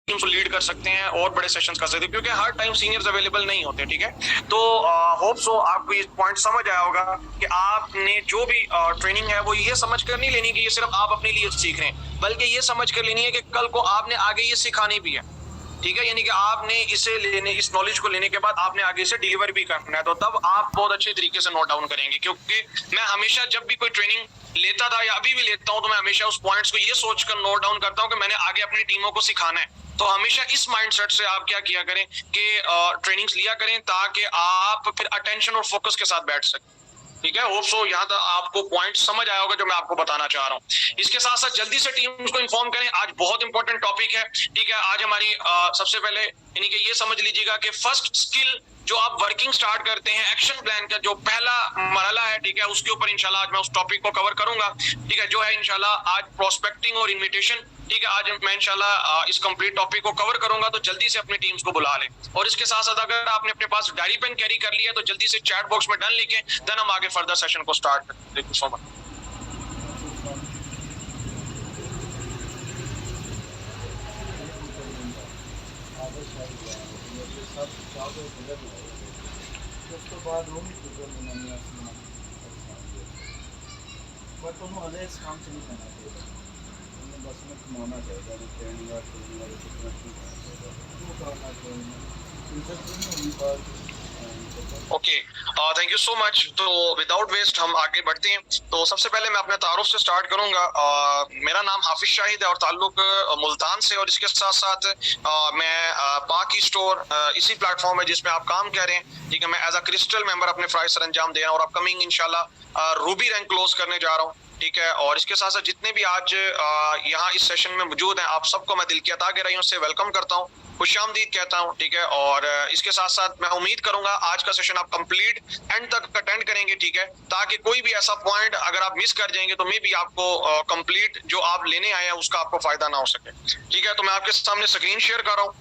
Teams को lead कर सकते हैं और बड़े सेशंस कर सकते हैं, क्योंकि हर टाइम सीनियर्स अवेलेबल नहीं होते, ठीक है। तो होप सो आपको ये पॉइंट समझ आया होगा कि आपने जो भी ट्रेनिंग है वो ये समझ कर नहीं लेनी कि ये सिर्फ आप अपने लिए सीख रहे हैं, बल्कि ये समझ कर लेनी है कि कल को आपने आगे ये सिखानी भी है, ठीक है। यानी कि आपने इसे लेने, इस नॉलेज को लेने के बाद आपने आगे से डिलीवर भी करना है, तो तब आप बहुत अच्छे तरीके से नोट डाउन करेंगे। क्योंकि मैं हमेशा जब भी कोई ट्रेनिंग लेता था या अभी भी लेता हूं, तो मैं हमेशा उस पॉइंट्स को ये सोचकर नोट डाउन करता हूं कि मैंने आगे अपनी टीमों को सिखाना है। तो हमेशा इस माइंडसेट से आप क्या किया करें कि ट्रेनिंग्स लिया करें, ताकि आप फिर अटेंशन और फोकस के साथ बैठ सकें, ठीक है। होप सो यहाँ तक आपको पॉइंट समझ आया होगा जो मैं आपको बताना चाह रहा हूँ। इसके साथ साथ जल्दी से टीम्स को इन्फॉर्म करें, आज बहुत इंपॉर्टेंट टॉपिक है, ठीक है। आज हमारी सबसे पहले यानी कि ये समझ लीजिएगा कि फर्स्ट स्किल जो आप वर्किंग स्टार्ट करते हैं, एक्शन प्लान का जो पहला मरहला है, ठीक है, उसके ऊपर इंशाल्लाह आज मैं उस टॉपिक को कवर करूंगा, ठीक है, जो है इंशाल्लाह आज प्रोस्पेक्टिंग और इन्विटेशन, ठीक है। आज मैं इंशाल्लाह इस कंप्लीट टॉपिक को कवर करूंगा, तो जल्दी से अपनी टीम्स को बुला लें। और इसके साथ साथ अगर आपने अपने पास डायरी पेन कैरी कर लिया तो जल्दी से चैट बॉक्स में डन लिखें, देन हम आगे फर्दर सेशन को स्टार्ट करें। Thank you so much. But उन्होंने अदर काम से नहीं करना चाहिए, उन्हें बस में कमाना चाहिए, ट्रेनिंग और कितना वो करना चाहिए। Okay, thank you so much. तो विदाउट वेस्ट हम आगे बढ़ते हैं। तो सबसे पहले मैं अपने तारुफ से स्टार्ट करूंगा। मेरा नाम हाफिज शाहिद है और ताल्लुक मुल्तान से, और इसके साथ साथ मैं बाकी स्टोर इसी प्लेटफॉर्म है जिसमें आप काम कर रहे हैं, ठीक है। मैं एज अ क्रिस्टल मेंबर अपने फ्राइज सर अंजाम दे रहा हूँ और अपकमिंग इंशाल्लाह रूबी रैंक क्लोज करने जा रहा हूँ, ठीक है। और इसके साथ साथ जितने भी आज यहाँ इस सेशन में मौजूद हैं, आप सबको मैं दिल की अता गहराइयों से वेलकम करता हूँ, खुशामदीद कहता हूँ, ठीक है। और इसके साथ साथ मैं उम्मीद करूंगा आज का सेशन आप कंप्लीट एंड तक अटेंड करेंगे, ठीक है, ताकि कोई भी ऐसा पॉइंट अगर आप मिस कर जाएंगे तो मे बी आपको कंप्लीट जो आप लेने आए हैं उसका आपको फायदा ना हो सके, ठीक है। तो मैं आपके सामने स्क्रीन शेयर कर रहा हूँ।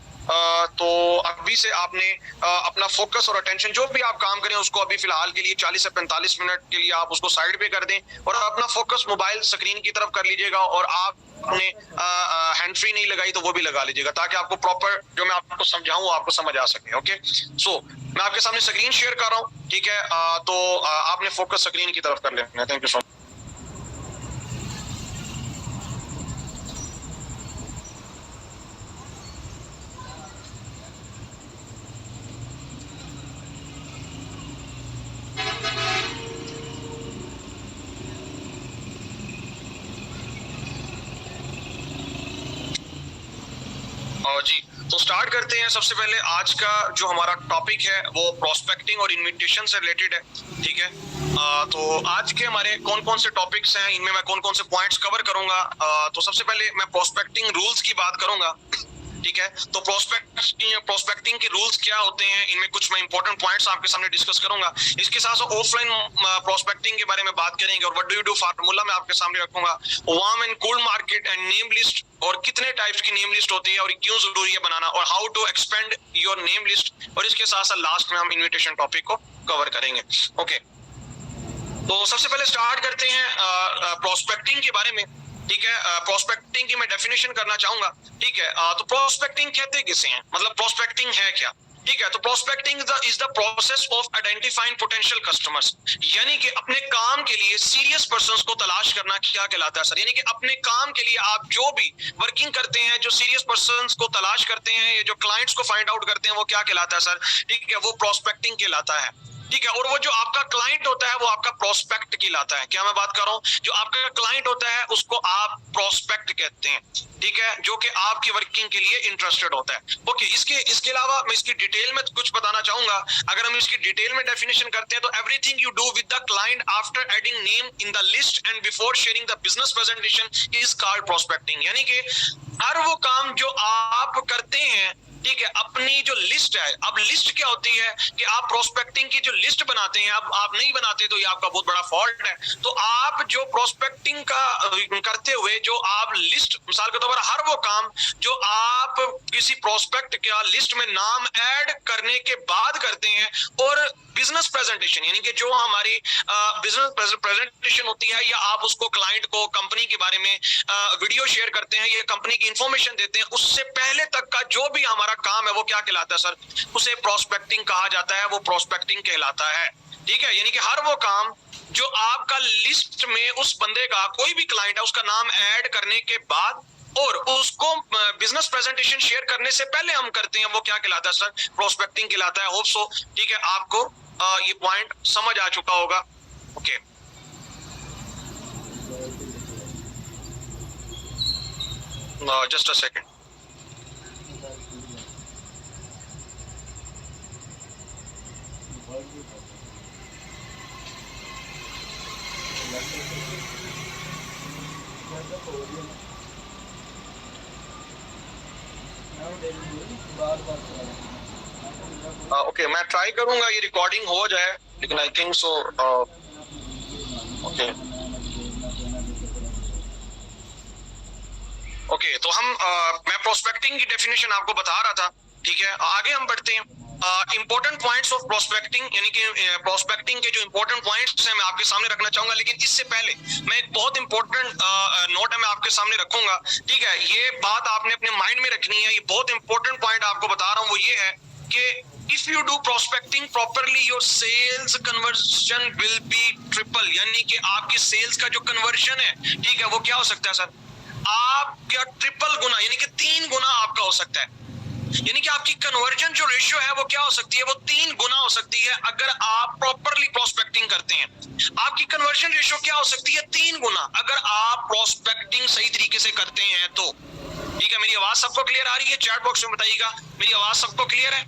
तो अभी से आपने अपना फोकस और अटेंशन जो भी आप काम करें उसको अभी फिलहाल के लिए 40 से 45 मिनट के लिए आप उसको साइड पे कर दें और अपना फोकस मोबाइल स्क्रीन की तरफ कर लीजिएगा। और आपने हैंड फ्री नहीं लगाई तो वो भी लगा लीजिएगा, ताकि आपको प्रॉपर जो मैं आपको समझाऊं आपको समझ आ सके। ओके, सो मैं आपके सामने स्क्रीन शेयर कर रहा हूँ, ठीक है। तो आपने फोकस स्क्रीन की तरफ कर लेना है। Thank you so much. जी, तो स्टार्ट करते हैं। सबसे पहले आज का जो हमारा टॉपिक है वो प्रोस्पेक्टिंग और इन्विटेशन से रिलेटेड है, ठीक है। तो आज के हमारे कौन कौन से टॉपिक्स हैं, इनमें मैं कौन कौन से पॉइंट्स कवर करूंगा। तो सबसे पहले मैं प्रोस्पेक्टिंग रूल्स की बात करूंगा, ठीक है। तो प्रोस्पेक्टिंग के रूल्स क्या होते हैं, इनमें कुछ मैं इंपॉर्टेंट पॉइंट्स आपके सामने डिस्कस करूंगा। इसके साथ साथ ऑफलाइन प्रोस्पेक्टिंग के बारे में बात करेंगे और what do you do formula मैं आपके सामने रखूंगा। Warm and cold market and name list, और कितने टाइप्स की नेम लिस्ट होती है और क्यों जरूरी है बनाना, और how to expand your name list. और इसके साथ साथ लास्ट में हम इन्विटेशन टॉपिक को कवर करेंगे। ओके, तो सबसे पहले स्टार्ट करते हैं प्रोस्पेक्टिंग के बारे में, ठीक है। प्रोस्पेक्टिंग की मैं डेफिनेशन करना चाहूंगा, ठीक है। तो प्रोस्पेक्टिंग कहते किसे हैं, मतलब प्रोस्पेक्टिंग है क्या, ठीक है। तो prospecting is the process of identifying potential customers, यानी कि अपने काम के लिए सीरियस पर्संस को तलाश करना क्या कहलाता है सर। यानी कि अपने काम के लिए आप जो भी वर्किंग करते हैं, जो सीरियस पर्संस को तलाश करते हैं, ये जो क्लाइंट्स को फाइंड आउट करते हैं, वो क्या कहलाता है सर, ठीक है, वो प्रोस्पेक्टिंग कहलाता है, ठीक है। और वो जो आपका क्लाइंट होता है वो आपका प्रोस्पेक्ट कहलाता है। क्या मैं बात कर रहा हूं, जो आपका क्लाइंट होता है उसको आप प्रोस्पेक्ट कहते हैं, ठीक है, जो कि आपकी वर्किंग के लिए इंटरेस्टेड होता है। ओके, इसके अलावा मैं इसकी डिटेल में कुछ बताना चाहूंगा। अगर हम इसकी डिटेल में डेफिनेशन करते हैं तो everything you do with the client after adding name in the list and before sharing the business presentation is called prospecting. यानी कि हर वो काम जो आप करते हैं, ठीक है, अपनी अपनी जो लिस्ट है, अब लिस्ट क्या होती है कि आप प्रोस्पेक्टिंग की जो लिस्ट बनाते हैं, अब आप नहीं बनाते तो ये आपका बहुत बड़ा फॉल्ट है। तो आप जो प्रोस्पेक्टिंग का करते हुए जो आप लिस्ट, मिसाल के तौर पर हर वो काम जो आप किसी प्रोस्पेक्ट का लिस्ट में नाम ऐड करने के बाद करते हैं, और बिजनेस प्रेजेंटेशन यानी कि जो हमारी बिजनेस प्रेजेंटेशन होती है, या आप उसको क्लाइंट को कंपनी के बारे में वीडियो शेयर करते हैं, ये कंपनी की इंफॉर्मेशन देते हैं, उससे पहले तक का जो भी हमारा काम है वो क्या कहलाता है सर? उसे प्रोस्पेक्टिंग कहा जाता है, वो प्रोस्पेक्टिंग कहलाता है। ठीक है, यानी कि हर वो काम जो आपका लिस्ट में उस बंदे का, कोई भी क्लाइंट है, उसका नाम ऐड करने के बाद और उसको बिजनेस प्रेजेंटेशन शेयर करने से पहले हम करते हैं, वो क्या कहलाता है सर? प्रोस्पेक्टिंग कहलाता है। होप सो ठीक है, आपको ये पॉइंट समझ आ चुका होगा। Okay, just a second. Okay, मैं ट्राई करूंगा ये रिकॉर्डिंग हो जाए, लेकिन I think so. Okay okay, तो हम मैं प्रोस्पेक्टिंग की डेफिनेशन आपको बता रहा था। ठीक है, आगे हम बढ़ते हैं। इंपॉर्टेंट पॉइंट्स ऑफ प्रोस्पेक्टिंग, यानी कि प्रोस्पेक्टिंग के जो इंपॉर्टेंट पॉइंट्स हैं मैं आपके सामने रखना चाहूंगा, लेकिन इससे पहले मैं एक बहुत इंपॉर्टेंट नोट है मैं आपके सामने रखूंगा। ठीक है, ये बात आपने अपने माइंड में रखनी है। ये बहुत इंपॉर्टेंट पॉइंट आपको बता रहा हूँ, वो ये है कि if you do prospecting properly your sales conversion will be triple, यानी कि आपकी सेल्स का जो कन्वर्जन है, ठीक है, वो क्या हो सकता है सर? आपका ट्रिपल गुना, यानी कि 3 गुना आपका हो सकता है। यानी कि आपकी कन्वर्जन जो रेशियो है वो क्या हो सकती है? वो 3 गुना हो सकती है अगर आप प्रॉपरली प्रोस्पेक्टिंग करते हैं। आपकी कन्वर्जन रेशियो क्या हो सकती है? 3 गुना, अगर आप प्रोस्पेक्टिंग सही तरीके से करते हैं तो। ठीक है, मेरी आवाज सबको क्लियर आ रही है? चैट बॉक्स में बताइएगा मेरी आवाज सबको क्लियर है।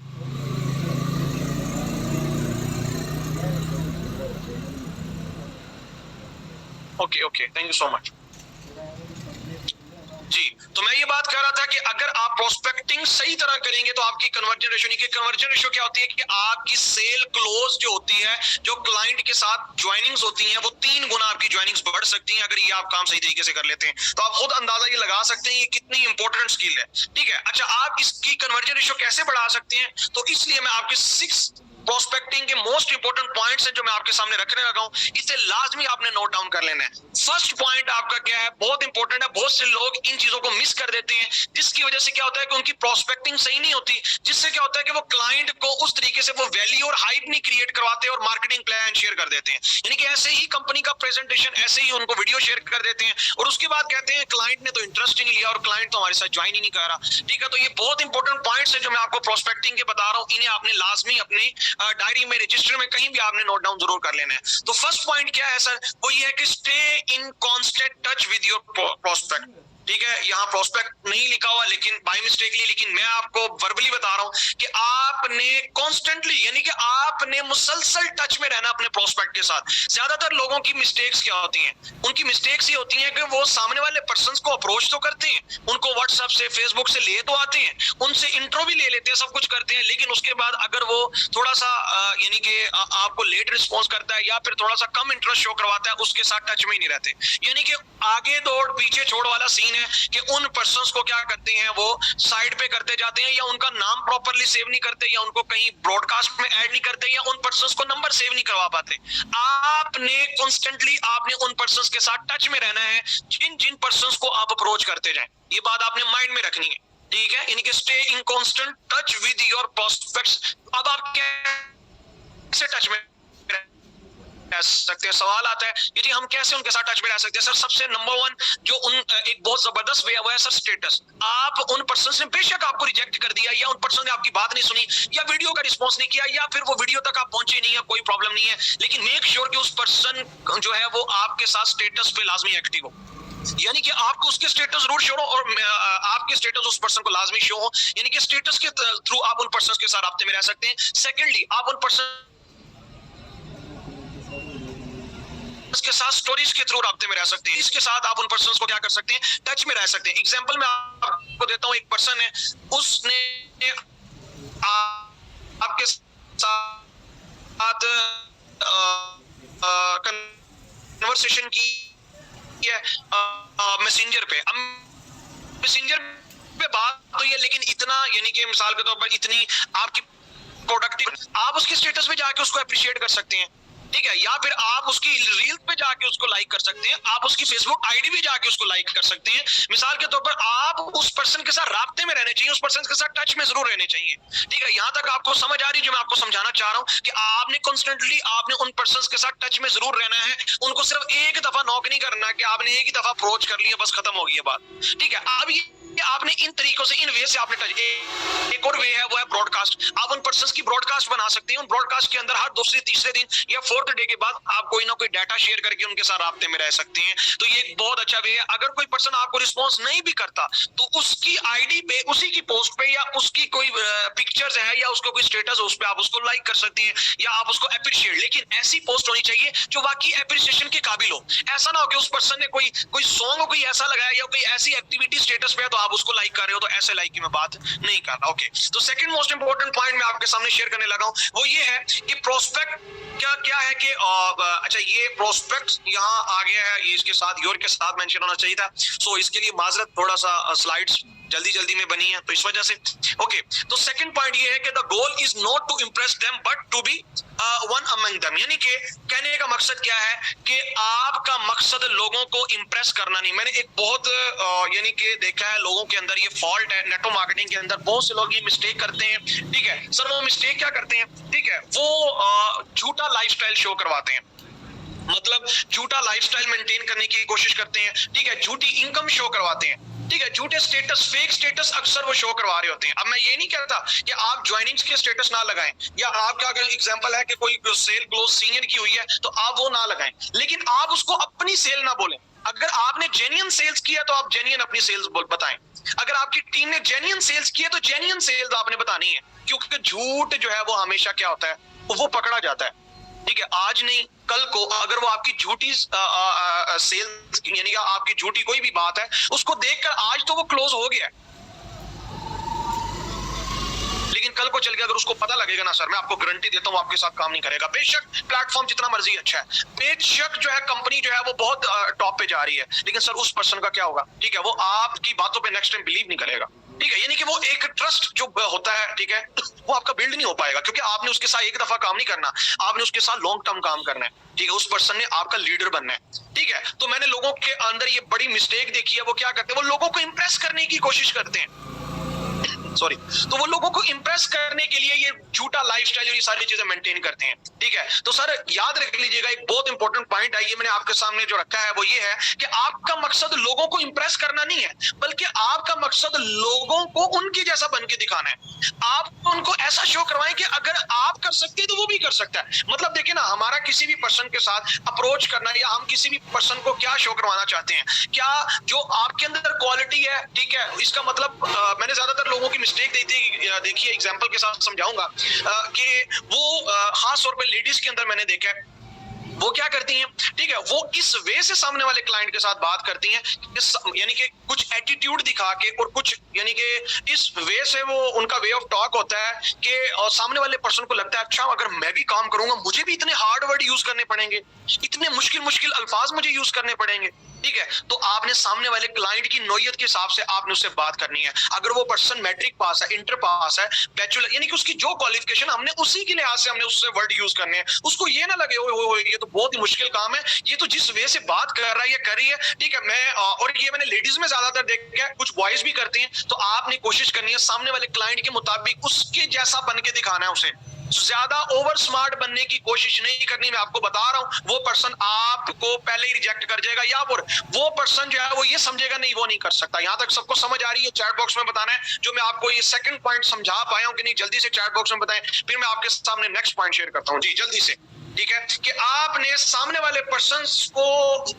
Okay okay, thank you so much जी। तो मैं ये बात कर रहा था कि अगर आप प्रोस्पेक्टिंग सही तरह करेंगे तो आपकी कन्वर्जन रेशियो, नहीं कि कन्वर्जन रेशियो क्या होती है कि आपकी सेल क्लोज जो होती है, जो क्लाइंट के साथ ज्वाइनिंग्स होती हैं, वो 3 गुना आपकी ज्वाइनिंग्स बढ़ सकती हैं अगर ये आप काम सही तरीके से कर लेते हैं। तो आप खुद अंदाजा ये लगा सकते हैं ये कितनी इंपॉर्टेंट स्किल है। ठीक है, अच्छा, आप इसकी कन्वर्जन रेशियो कैसे बढ़ा सकते हैं? तो इसलिए मैं आपके 6 प्रोस्पेक्टिंग के मोस्ट इंपोर्टेंट पॉइंट्स हैं जो मैं आपके सामने रखने लगा हूं, इसे लाजमी आपने नोट डाउन कर लेना है। फर्स्ट पॉइंट आपका क्या है? बहुत इंपॉर्टेंट है, बहुत से लोग इन चीजों को मिस कर देते हैं, जिसकी वजह से क्या होता है कि उनकी प्रोस्पेक्टिंग सही नहीं होती, जिससे क्या होता है कि वो क्लाइंट को उस तरीके से वो वैल्यू और हाइप नहीं क्रिएट करवाते और मार्केटिंग प्लान शेयर कर देते हैं। यानी कि ऐसे ही कंपनी का प्रेजेंटेशन, ऐसे ही उनको वीडियो शेयर कर देते हैं और उसके बाद कहते हैं क्लाइंट ने तो इंटरेस्ट ही नहीं लिया और क्लाइंट तो हमारे साथ ज्वाइन ही नहीं कर रहा। ठीक है, तो ये बहुत इंपॉर्टेंट पॉइंट्स है जो मैं आपको प्रोस्पेक्टिंग के बता रहा हूं, इन्हें आपने लाजमी अपनी डायरी में, रजिस्टर में, कहीं भी आपने नोट डाउन जरूर कर लेना है। तो फर्स्ट पॉइंट क्या है सर? वो ये है कि stay in constant touch with your prospect. ठीक है, यहाँ प्रोस्पेक्ट नहीं लिखा हुआ लेकिन बाय मिस्टेकली, लेकिन मैं आपको वर्बली बता रहा हूं कि आपने कॉन्स्टेंटली, यानी कि आपने मुसलसल टच में रहना अपने प्रोस्पेक्ट के साथ। ज्यादातर लोगों की मिस्टेक्स क्या होती हैं? उनकी मिस्टेक्स ये होती हैं कि वो सामने वाले पर्सन को अप्रोच तो करते हैं, उनको व्हाट्सएप से, फेसबुक से ले तो आते हैं, उनसे इंट्रो भी ले लेते हैं, सब कुछ करते हैं, लेकिन उसके बाद अगर वो थोड़ा सा यानी कि आपको लेट रिस्पॉन्स करता है या फिर थोड़ा सा कम इंटरेस्ट शो करवाता है, उसके साथ टच में ही नहीं रहते। यानी कि आगे दौड़ पीछे छोड़ वाला सीन है कि उन पर्संस को क्या करते हैं, वो साइड पे करते जाते हैं, या उनका नाम प्रॉपर्ली सेव नहीं करते, या उनको कहीं ब्रॉडकास्ट में ऐड नहीं करते, या उन पर्संस को नंबर सेव नहीं करवा पाते। आपने कॉन्स्टेंटली आपने उन पर्संस के साथ टच में रहना है जिन जिन पर्संस को आप अप्रोच करते जाएं। ये बात आपने माइंड में रखनी है। ठीक है, यानी कि stay in constant touch with your prospects. अब आप कैसे टच में रह सकते हैं? सवाल आता है कि जी हम कैसे उनके साथ टच में रह सकते हैं? सर सबसे नंबर 1 जो एक बहुत जबरदस्त वे है सर स्टेटस। आप उन पर्सन ने बेशक आपको रिजेक्ट कर दिया, या उन पर्सन ने आपकी बात नहीं सुनी, या वीडियो का रिस्पॉन्स नहीं किया, या फिर वो वीडियो तक आप पहुंचे नहीं है, कोई प्रॉब्लम नहीं है, लेकिन मेक श्योर कि उस पर्सन जो है वो आपके साथ स्टेटस पे लाजमी एक्टिव हो। यानी कि आपको उसके स्टेटस जरूर शो हो और आपके स्टेटस उस पर्सन को लाजमी शो हो, यानी कि स्टेटस के थ्रू आप उन पर्सन के साथ राब्ते में रह सकते हैं। सेकेंडली, आप उन पर्सन के साथ स्टोरीज के थ्रू राब्ते में रह सकते हैं। इसके साथ आप उन पर्सन्स को क्या कर सकते हैं? टच में रह सकते हैं। एग्जांपल मैं आपको देता हूं, एक पर्सन है, उसने आपके साथ कन्वर्सेशन की है मैसेंजर पे। अब मैसेंजर पे बात तो ये, लेकिन इतना यानी कि मिसाल के तौर पर इतनी आपकी प्रोडक्टिव, आप उसके स्टेटस पे जाके उसको अप्रिशिएट कर सकते हैं, ठीक है, या फिर आप उसकी रील पे जाके उसको लाइक कर सकते हैं, आप उसकी फेसबुक आईडी पे जाके उसको लाइक कर सकते हैं। मिसाल के तौर पर आप उस पर्सन के साथ राब्ते में रहने चाहिए, उस पर्सन के साथ टच में जरूर रहने चाहिए, ठीक है। यहां तक आपको समझ आ रही है जो मैं आपको समझाना चाह रहा हूं कि आपने कॉन्स्टेंटली आपने उन पर्सन के साथ टच में जरूर रहना है, उनको सिर्फ एक दफा नॉक नहीं करना कि आपने एक ही दफा अप्रोच कर लिया बस खत्म हो गई बात, ठीक है। अब ये आपने इन तरीकों से, इन वे से आपने टच, एक और वे है वो है ब्रॉडकास्ट। आप उन पर्संस की ब्रॉडकास्ट बना सकते हैं, उन ब्रॉडकास्ट के अंदर हर दूसरे तीसरे दिन या फोर्थ डे के बाद आप कोई ना कोई डाटा शेयर करके उनके साथ राब्ते में रह सकते हैं। तो ये एक बहुत अच्छा वे है। अगर कोई पर्सन आपको रिस्पॉन्स नहीं भी करता तो उसकी आईडी पे, उसी की पोस्ट पे या उसकी कोई पिक्चर्स है या उसको कोई स्टेटस है उस पे आप उसको लाइक कर सकते हैं या आप उसको अप्रिशिएट, लेकिन ऐसी पोस्ट होनी चाहिए जो वाकई अप्रिसिएशन के काबिल हो। ऐसा ना हो कि उस पर्सन ने कोई सॉन्ग कोई ऐसा लगाया या कोई ऐसी एक्टिविटी स्टेटस पे है तो आप उसको लाइक कर रहे हो, तो ऐसे लाइक की मैं बात नहीं कर रहा। ओके, तो सेकंड मोस्ट इंपोर्टेंट पॉइंट मैं आपके सामने शेयर करने लगा हूं वो ये है कि प्रोस्पेक्ट क्या है कि अच्छा ये प्रोस्पेक्ट यहाँ आ गया है, ये इसके साथ योर के साथ मेंशन होना चाहिए था, सो इसके लिए माजरत, थोड़ा सा स्लाइड्स जल्दी में बनी है तो इस वजह से। ओके, तो सेकंड पॉइंट ये है कि the goal is not to impress them but to be one among them, यानी कि कहने का मकसद क्या है कि आपका मकसद लोगों को इंप्रेस करना नहीं। मैंने एक बहुत यानी कि देखा है लोगों के अंदर ये फॉल्ट है, नेटवर्क मार्केटिंग के अंदर बहुत से लोग ये मिस्टेक करते हैं, ठीक है सर। वो मिस्टेक क्या करते हैं, ठीक है, वो झूठा लाइफस्टाइल शो करवाते हैं, मतलब झूठा लाइफस्टाइल मेंटेन करने की कोशिश करते हैं, ठीक है, झूठी इनकम शो करवाते हैं, ठीक है, झूठे स्टेटस, फेक स्टेटस अक्सर वो शो करवा रहे होते हैं। अब मैं ये नहीं कहता कि आप ज्वाइनिंग्स के स्टेटस ना लगाएं, या आपका अगर एग्जांपल है कि कोई सेल क्लोज सीनियर की हुई है तो आप वो ना लगाएं, लेकिन आप उसको अपनी सेल ना बोलें। अगर आपने जेन्युइन सेल्स किया तो आप जेन्युइन अपनी सेल्स बताएं। अगर आपकी टीम ने जेन्युइन सेल्स किया तो जेन्युइन सेल्स आपने बतानी है, क्योंकि झूठ जो है वो हमेशा क्या होता है, वो पकड़ा जाता है, ठीक है। आज नहीं कल को अगर वो आपकी झूठी सेल्स यानी आपकी झूठी कोई भी बात है उसको देखकर आज तो वो क्लोज हो गया, लेकिन कल को चल के अगर उसको पता लगेगा ना सर, मैं आपको गारंटी देता हूं आपके साथ काम नहीं करेगा। बेशक प्लेटफॉर्म जितना मर्जी अच्छा है, बेशक जो है कंपनी जो है वो बहुत टॉप पे जा रही है, लेकिन सर उस पर्सन का क्या होगा, ठीक है, वो आपकी बातों पे नेक्स्ट टाइम बिलीव नहीं करेगा, ठीक है। यानी कि वो एक ट्रस्ट जो होता है, ठीक है, वो आपका बिल्ड नहीं हो पाएगा, क्योंकि आपने उसके साथ एक दफा काम नहीं करना, आपने उसके साथ लॉन्ग टर्म काम करना है, ठीक है। उस पर्सन ने आपका लीडर बनना है, ठीक है। तो मैंने लोगों के अंदर ये बड़ी मिस्टेक देखी है, वो क्या करते हैं, वो लोगों को इंप्रेस करने की कोशिश करते हैं, सॉरी, तो वो लोगों को इंप्रेस करने के लिए ये झूठा लाइफस्टाइल और ये सारी चीजें मेंटेन करते हैं, ठीक है। तो सर याद रख लीजिएगा, एक बहुत इंपॉर्टेंट पॉइंट है, ये मैंने आपके सामने जो रखा है वो ये है कि आपका मकसद लोगों को इंप्रेस करना नहीं है, बल्कि आपका मकसद लोगों को उनके जैसा बन के दिखाना है। आप उनको ऐसा शो करवाएं कि अगर आप कर सकते हैं तो वो भी कर सकता है। मतलब देखिए ना, हमारा किसी भी पर्सन के साथ अप्रोच करना या हम किसी भी पर्सन को क्या शो करवाना चाहते हैं, क्या जो आपके अंदर क्वालिटी है, ठीक है, इसका मतलब मैंने ज्यादातर लोगों की मिस्टेक देखिए एग्जांपल के साथ समझाऊंगा कि वो खास तौर पे लेडीज के अंदर मैंने देखा है वो क्या करती हैं, ठीक है, वो इस वे से सामने वाले क्लाइंट के साथ बात करती हैं, यानी कि कुछ एटीट्यूड दिखा के और कुछ यानी कि इस वे से वो उनका वे ऑफ टॉक होता है कि सामने वाले पर्सन को लगता है अच्छा अगर मैं भी काम करूंगा मुझे भी इतने हार्ड वर्ड यूज करने पड़ेंगे, इतने मुश्किल अल्फाज मुझे यूज करने पड़ेंगे, ठीक है। तो आपने सामने वाले क्लाइंट की नौयत के हिसाब से आपने उससे बात करनी है। अगर वो पर्सन मैट्रिक पास है, इंटर पास है, बैचलर, यानी कि उसकी जो क्वालिफिकेशन हमने उसी के लिहाज से हमने उससे वर्ड यूज करने हैं। उसको ये ना लगे ओ ये तो बहुत ही मुश्किल काम है, ये तो जिस वे से बात कर रहा है या कर रही है, ठीक है। मैं और ये मैंने लेडीज में ज्यादातर देखा है, कुछ बॉयज भी करते हैं। तो आपने कोशिश करनी है सामने वाले क्लाइंट के मुताबिक उसके जैसा बन के दिखाना है उसे, ज्यादा ओवर स्मार्ट बनने की कोशिश नहीं करनी। मैं आपको बता रहा हूं वो पर्सन आपको पहले ही रिजेक्ट कर जाएगा, या फिर वो पर्सन जो है वो ये समझेगा नहीं वो नहीं कर सकता। यहां तक सबको समझ आ रही है? चैट बॉक्स में बताना है जो मैं आपको ये सेकंड पॉइंट समझा पाया हूं कि नहीं, जल्दी से चैट बॉक्स में बताएं, फिर मैं आपके सामने नेक्स्ट पॉइंट शेयर करता हूं जी जल्दी से, ठीक है। कि आपने सामने वाले पर्सन को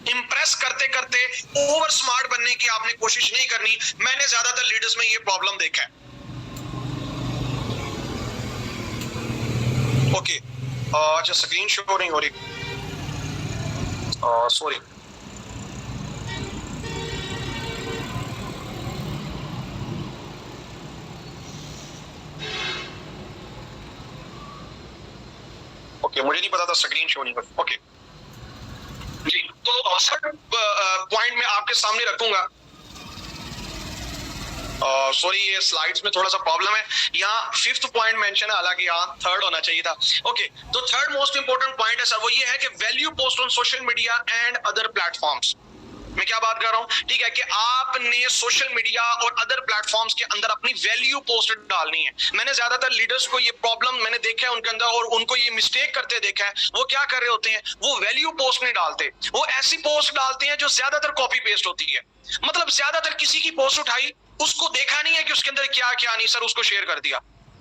इंप्रेस करते करते ओवर स्मार्ट बनने की आपने कोशिश नहीं करनी। मैंने ज्यादातर लीडर्स में ये प्रॉब्लम देखा है। ओके, अच्छा स्क्रीन शो नहीं हो रही, सॉरी। ओके, मुझे नहीं पता था स्क्रीन शो नहीं कर। ओके जी, तो थर्ड पॉइंट मैं आपके सामने रखूंगा। सॉरी, ये स्लाइड्स में थोड़ा सा प्रॉब्लम है। यहाँ फिफ्थ पॉइंट मेंशन है, हालांकि यहाँ थर्ड होना चाहिए था। ओके, तो थर्ड मोस्ट इंपोर्टेंट पॉइंट है सर, वो ये है कि value post on social media and other platforms. मैं क्या बात कर रहा हूं, ठीक है, कि आपने सोशल मीडिया और अदर प्लेटफॉर्म्स के अंदर अपनी वैल्यू पोस्ट डालनी है। मैंने ज्यादातर लीडर्स को ये प्रॉब्लम मैंने देखा है उनके अंदर, और उनको ये मिस्टेक करते देखा है। वो क्या कर रहे होते हैं, वो वैल्यू पोस्ट नहीं डालते, वो ऐसी पोस्ट डालते हैं जो ज्यादातर कॉपी पेस्ट होती है। मतलब ज्यादातर किसी की पोस्ट उठाई, उसको देखा नहीं है कि उसके अंदर क्या क्या नहीं, सर उसको शेयर कर दिया।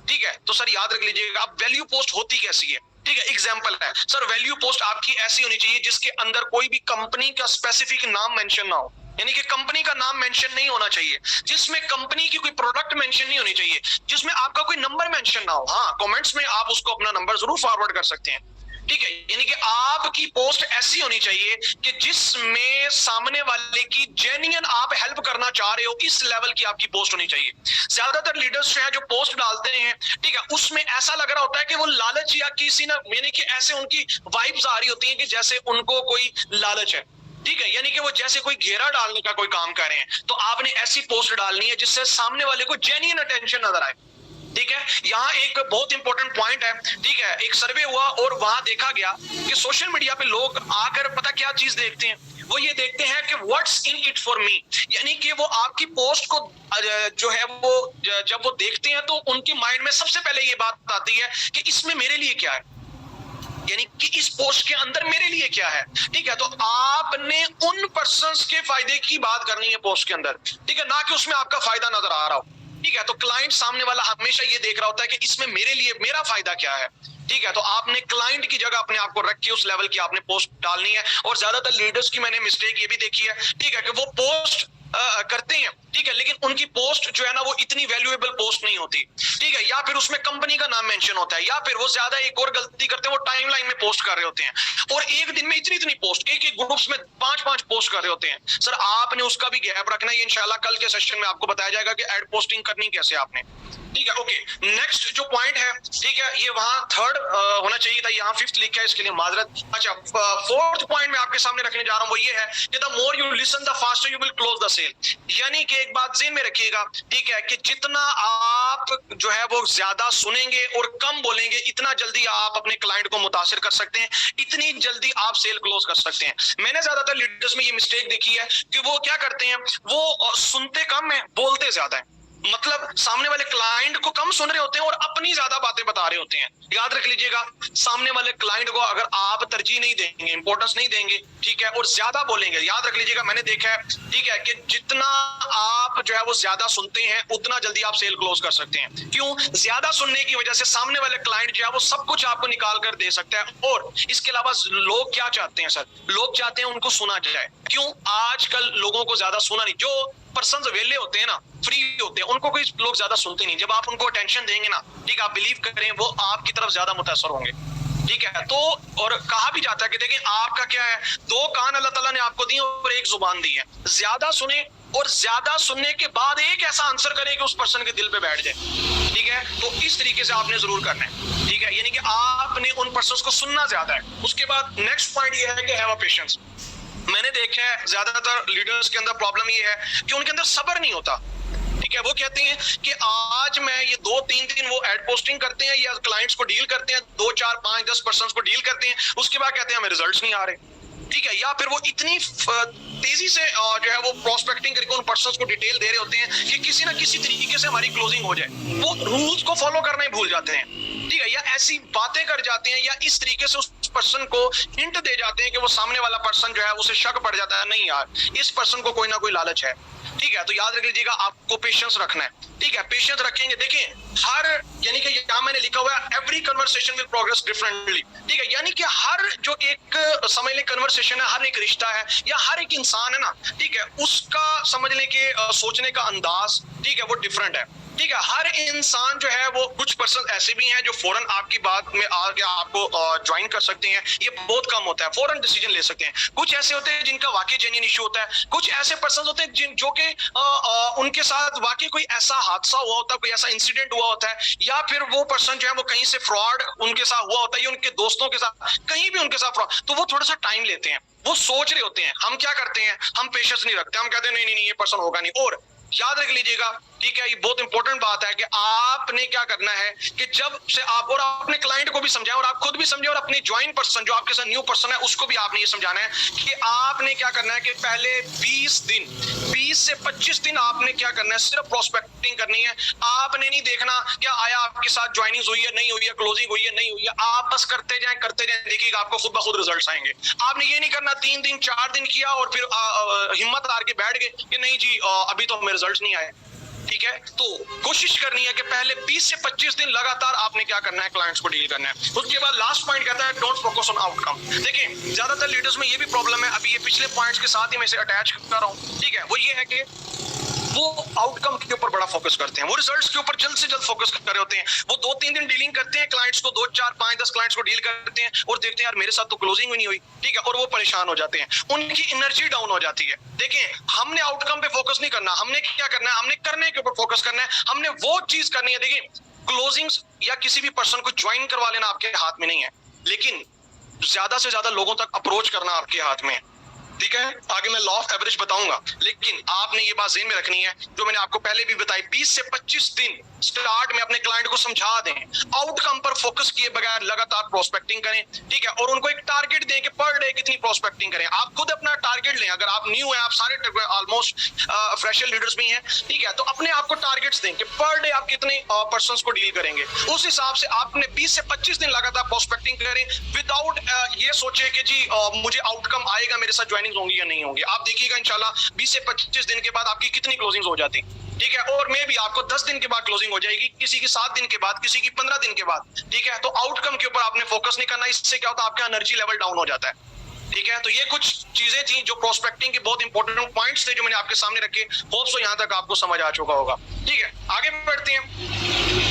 ठीक है, तो सर याद रख लीजिएगा, अब वैल्यू पोस्ट होती कैसी है। ठीक है, एग्जांपल है सर, वैल्यू पोस्ट आपकी ऐसी होनी चाहिए जिसके अंदर कोई भी कंपनी का स्पेसिफिक नाम मेंशन ना हो, यानी कि कंपनी का नाम मेंशन नहीं होना चाहिए, जिसमें कंपनी की कोई प्रोडक्ट मेंशन नहीं होनी चाहिए, जिसमें आपका कोई नंबर मेंशन ना हो। हाँ, कमेंट्स में आप उसको अपना नंबर जरूर फॉरवर्ड कर सकते हैं। ठीक है, यानी कि आपकी पोस्ट ऐसी होनी चाहिए कि जिसमें सामने वाले की जेन्युइन आप हेल्प करना चाह रहे हो, इस लेवल की आपकी पोस्ट होनी चाहिए। ज्यादातर लीडर्स जो है जो पोस्ट डालते हैं, ठीक है, उसमें ऐसा लग रहा होता है कि वो लालच या किसी ना, यानी कि ऐसे उनकी वाइब्स आ रही होती हैं कि जैसे उनको कोई लालच है। ठीक है, यानी कि वो जैसे कोई घेरा डालने का कोई काम कर रहे हैं। तो आपने ऐसी पोस्ट डालनी है जिससे सामने वाले को जेन्युइन अटेंशन नजर आए। ठीक है, यहाँ एक बहुत इंपॉर्टेंट पॉइंट है। ठीक है, एक सर्वे हुआ और वहां देखा गया कि सोशल मीडिया पे लोग आकर पता क्या चीज देखते हैं, वो ये देखते हैं कि what's in it for me, यानी कि वो आपकी पोस्ट को जो है वो जब वो देखते हैं तो उनके माइंड में सबसे पहले ये बात आती है कि इसमें मेरे लिए क्या है, यानी कि इस पोस्ट के अंदर मेरे लिए क्या है। ठीक है, तो आपने उन पर्संस के फायदे की बात करनी है पोस्ट के अंदर, ठीक है, ना कि उसमें आपका फायदा नजर आ रहा हो। ठीक है, तो क्लाइंट सामने वाला हमेशा ये देख रहा होता है कि इसमें मेरे लिए मेरा फायदा क्या है। ठीक है, तो आपने क्लाइंट की जगह अपने आप को रख के उस लेवल की आपने पोस्ट डालनी है। और ज्यादातर लीडर्स की मैंने मिस्टेक ये भी देखी है, ठीक है, कि वो पोस्ट करते हैं, ठीक है, लेकिन उनकी पोस्ट जो है ना वो इतनी वैल्यूएबल पोस्ट नहीं होती। ठीक है, या फिर उसमें कंपनी का नाम मेंशन होता है, या फिर वो ज्यादा एक और गलती करते हैं, वो टाइमलाइन में पोस्ट कर रहे होते हैं और एक दिन में इतनी इतनी पोस्ट, एक एक ग्रुप्स में 5-5 पोस्ट कर रहे होते हैं। सर आपने उसका भी गैप रखना है, इंशाल्लाह कल के सेशन में आपको बताया जाएगा कि एड पोस्टिंग करनी कैसे आपने। ठीक है, ओके, नेक्स्ट जो पॉइंट है, ठीक है, ये वहां थर्ड होना चाहिए था, यहाँ फिफ्थ लिखा है, इसके लिए माजरत। अच्छा, फोर्थ पॉइंट मैं आपके सामने रखने जा रहा हूं, वो ये है कि the more you listen the faster you will close the sale. यानी कि एक बात ज़हन में रखिएगा, ठीक है, कि जितना आप जो है वो ज्यादा सुनेंगे और कम बोलेंगे, इतना जल्दी आप अपने क्लाइंट को मुतासिर कर सकते हैं, इतनी जल्दी आप सेल क्लोज कर सकते हैं। मैंने ज्यादातर लीडर्स में ये मिस्टेक देखी है कि वो क्या करते हैं, वो सुनते कम है, बोलते ज्यादा है। मतलब सामने वाले क्लाइंट को कम सुन रहे होते हैं और अपनी ज्यादा बातें बता रहे होते हैं। याद रख लीजिएगा, सामने वाले क्लाइंट को अगर आप तरजीह नहीं देंगे, इंपॉर्टेंस नहीं देंगे, ठीक है, और ज्यादा बोलेंगे, याद रख लीजिएगा, मैंने देखा है, ठीक है, कि जितना आप जो है वो ज्यादा सुनते हैं उतना जल्दी आप सेल क्लोज कर सकते हैं। क्यों? ज्यादा सुनने की वजह से सामने वाले क्लाइंट जो है वो सब कुछ आपको निकाल कर दे सकता है। और इसके अलावा लोग क्या चाहते हैं सर, लोग चाहते हैं उनको सुना जाए। क्यों? आजकल लोगों को ज्यादा सुना नहीं, जो पर्सन वेले होते हैं ना, फ्री होते हैं, उनको कोई लोग ज्यादा सुनते नहीं। जब आप उनको अटेंशन देंगे ना, ठीक, आप बिलीव करें, वो आपकी तरफ ज्यादा मुतासर होंगे। ठीक है, तो और कहा भी जाता है कि देखिए आपका क्या है, 2 कान अल्लाह ताला ने आपको दिए और 1 जुबान दी है। ज्यादा सुने और ज्यादा सुनने के बाद एक ऐसा आंसर करें कि उस पर्सन के दिल पे बैठ जाए। ठीक है, तो इस तरीके से आपने जरूर करना है। ठीक है, यानी कि आपने उन पर्सन को सुनना ज्यादा है। उसके बाद नेक्स्ट पॉइंट ये है कि हैव अ पेशेंस। मैंने देखा है ज्यादातर लीडर्स के अंदर प्रॉब्लम ये है कि उनके अंदर सब्र नहीं होता। ठीक है, वो कहते हैं कि आज मैं ये 2-3 दिन वो एड पोस्टिंग करते हैं या क्लाइंट्स को डील करते हैं, 2, 4, 5, 10 पर्सन को डील करते हैं, उसके बाद कहते हैं हमें रिजल्ट्स नहीं आ रहे। ठीक है, या फिर वो इतनी तेजी से जो है वो प्रोस्पेक्टिंग करके उन पर्संस को डिटेल दे रहे होते हैं कि किसी ना किसी तरीके से हमारी क्लोजिंग हो जाए। वो रूल्स को फॉलो करना ही भूल जाते हैं। ठीक है, या ऐसी बातें कर जाते हैं या इस तरीके से उस पर्सन को हिंट दे जाते हैं कि वो सामने वाला पर्सन जो है उसे शक पड़ जाता है, नहीं यार इस पर्सन को कोई ना कोई लालच है। ठीक है, तो याद रख लीजिएगा, आपको पेशेंस रखना है। ठीक है, पेशेंस रखेंगे, देखिए हर, यानी कि यहाँ मैंने लिखा हुआ है every conversation will progress differently. ठीक है, यानी कि हर जो एक समझ लें कन्वर्सेशन है, हर एक रिश्ता है या हर एक इंसान है ना, ठीक है, उसका समझ लें कि सोचने का अंदाज, ठीक है, वो डिफरेंट है। ठीक है। हर इंसान जो है वो, कुछ पर्सन ऐसे भी हैं जो फौरन आपकी बात में आके आपको ज्वाइन कर सकते हैं, ये बहुत कम होता है, फौरन डिसीजन ले सकते हैं। कुछ ऐसे होते हैं जिनका वाकई जेन्युइन इशू होता है, कुछ ऐसे पर्सन होते हैं जो कि उनके साथ वाकई कोई ऐसा हादसा हुआ होता है, कोई ऐसा इंसिडेंट हुआ होता है, या फिर वो पर्सन जो है वो कहीं से फ्रॉड उनके साथ हुआ होता है, या उनके दोस्तों के साथ कहीं भी उनके साथ फ्रॉड, तो वो थोड़ा सा टाइम लेते हैं, वो सोच रहे होते हैं। हम क्या करते हैं, हम पेशेंस नहीं रखते, हम कहते हैं नहीं नहीं नहीं ये पर्सन होगा नहीं। और याद रख लीजिएगा, ठीक है, ये बहुत इंपॉर्टेंट बात है कि आपने क्या करना है कि जब से आप और अपने क्लाइंट को भी समझाएं और आप खुद भी समझें और अपने ज्वाइन पर्सन जो आपके साथ न्यू पर्सन है उसको भी आपने ये समझाना है कि आपने क्या करना है कि पहले 20 से 25 दिन आपने क्या करना है, सिर्फ प्रोस्पेक्टिंग करनी है। आपने नहीं देखना क्या आया आपके साथ ज्वाइनिंग हुई है नहीं हुई है, क्लोजिंग हुई है नहीं हुई है, आप बस करते जाएं देखिएगा आपको खुद ब खुद रिजल्ट्स आएंगे। आपने ये नहीं करना 3 दिन 4 दिन किया और फिर हिम्मत हार के बैठ गए कि नहीं जी अभी तो हमें रिजल्ट नहीं आए। ठीक है, तो कोशिश करनी है कि पहले 20 से 25 दिन लगातार आपने क्या करना है, क्लाइंट्स को डील करना है। उसके बाद लास्ट पॉइंट कहता है डोंट फोकस ऑन आउटकम। देखिए ज्यादातर लीडर्स में ये भी प्रॉब्लम है, अभी ये पिछले पॉइंट्स के साथ ही मैं इसे अटैच कर रहा हूं, ठीक है, वो ये है कि वो आउटकम के ऊपर बड़ा फोकस करते हैं, वो रिजल्ट्स के ऊपर जल्द से जल्द फोकस कर रहे होते हैं। वो 2-3 दिन डीलिंग करते हैं क्लाइंट्स को, 2 4 5 10 क्लाइंट्स को डील करते हैं और देखते हैं यार मेरे साथ तो क्लोजिंग ही नहीं हुई, ठीक है, और वो परेशान हो जाते हैं, उनकी एनर्जी डाउन हो जाती है। देखिए हमने आउटकम पे फोकस नहीं करना, हमने क्या करना है, हमने करने के ऊपर फोकस करना है, हमने वो चीज करनी है। देखिए क्लोजिंग्स या किसी भी पर्सन को ज्वाइन करवा लेना आपके हाथ में नहीं है, लेकिन ज्यादा से ज्यादा लोगों तक अप्रोच करना आपके हाथ में है, ठीक है। आगे मैं लॉ ऑफ एवरेज बताऊंगा, लेकिन आपने ये बात ज़हन में रखनी है जो मैंने आपको पहले भी बताई, 20 से 25 दिन स्टार्ट में अपने क्लाइंट को समझा दें, आउटकम पर फोकस किए बगैर लगातार प्रोस्पेक्टिंग करें, ठीक है, और उनको एक टारगेट दें कि पर डे कितनी प्रोस्पेक्टिंग करें। आप खुद अपना टारगेट लें, अगर आप न्यू है, आप सारे ऑलमोस्ट फ्रेशर लीडर्स भी हैं, ठीक है, तो अपने आप को टारगेट्स दें कि पर डे आप कितने पर्सन्स को डील करेंगे। उस हिसाब से आपने 20 से 25 दिन लगातार प्रोस्पेक्टिंग करें विदाउट ये सोचे कि जी मुझे आउटकम आएगा, मेरे साथ ज्वाइनिंग होंगी या नहीं होंगी। आप देखिएगा इंशाल्लाह 20 से 25 दिन के बाद आपकी कितनी क्लोजिंग्स हो जाती, ठीक है, और मे भी आपको 10 दिन के बाद क्लोजिंग हो जाएगी, किसी की 7 दिन के बाद, किसी की 15 दिन के बाद, ठीक है। तो आउटकम के ऊपर आपने फोकस नहीं करना, इससे क्या होता है आपका एनर्जी लेवल डाउन हो जाता है, ठीक है। तो ये कुछ चीजें थी जो प्रोस्पेक्टिंग के बहुत इंपॉर्टेंट पॉइंट्स थे जो मैंने आपके सामने रखे, होप सो यहां तक आपको समझ आ चुका होगा, ठीक है। आगे बढ़ते हैं।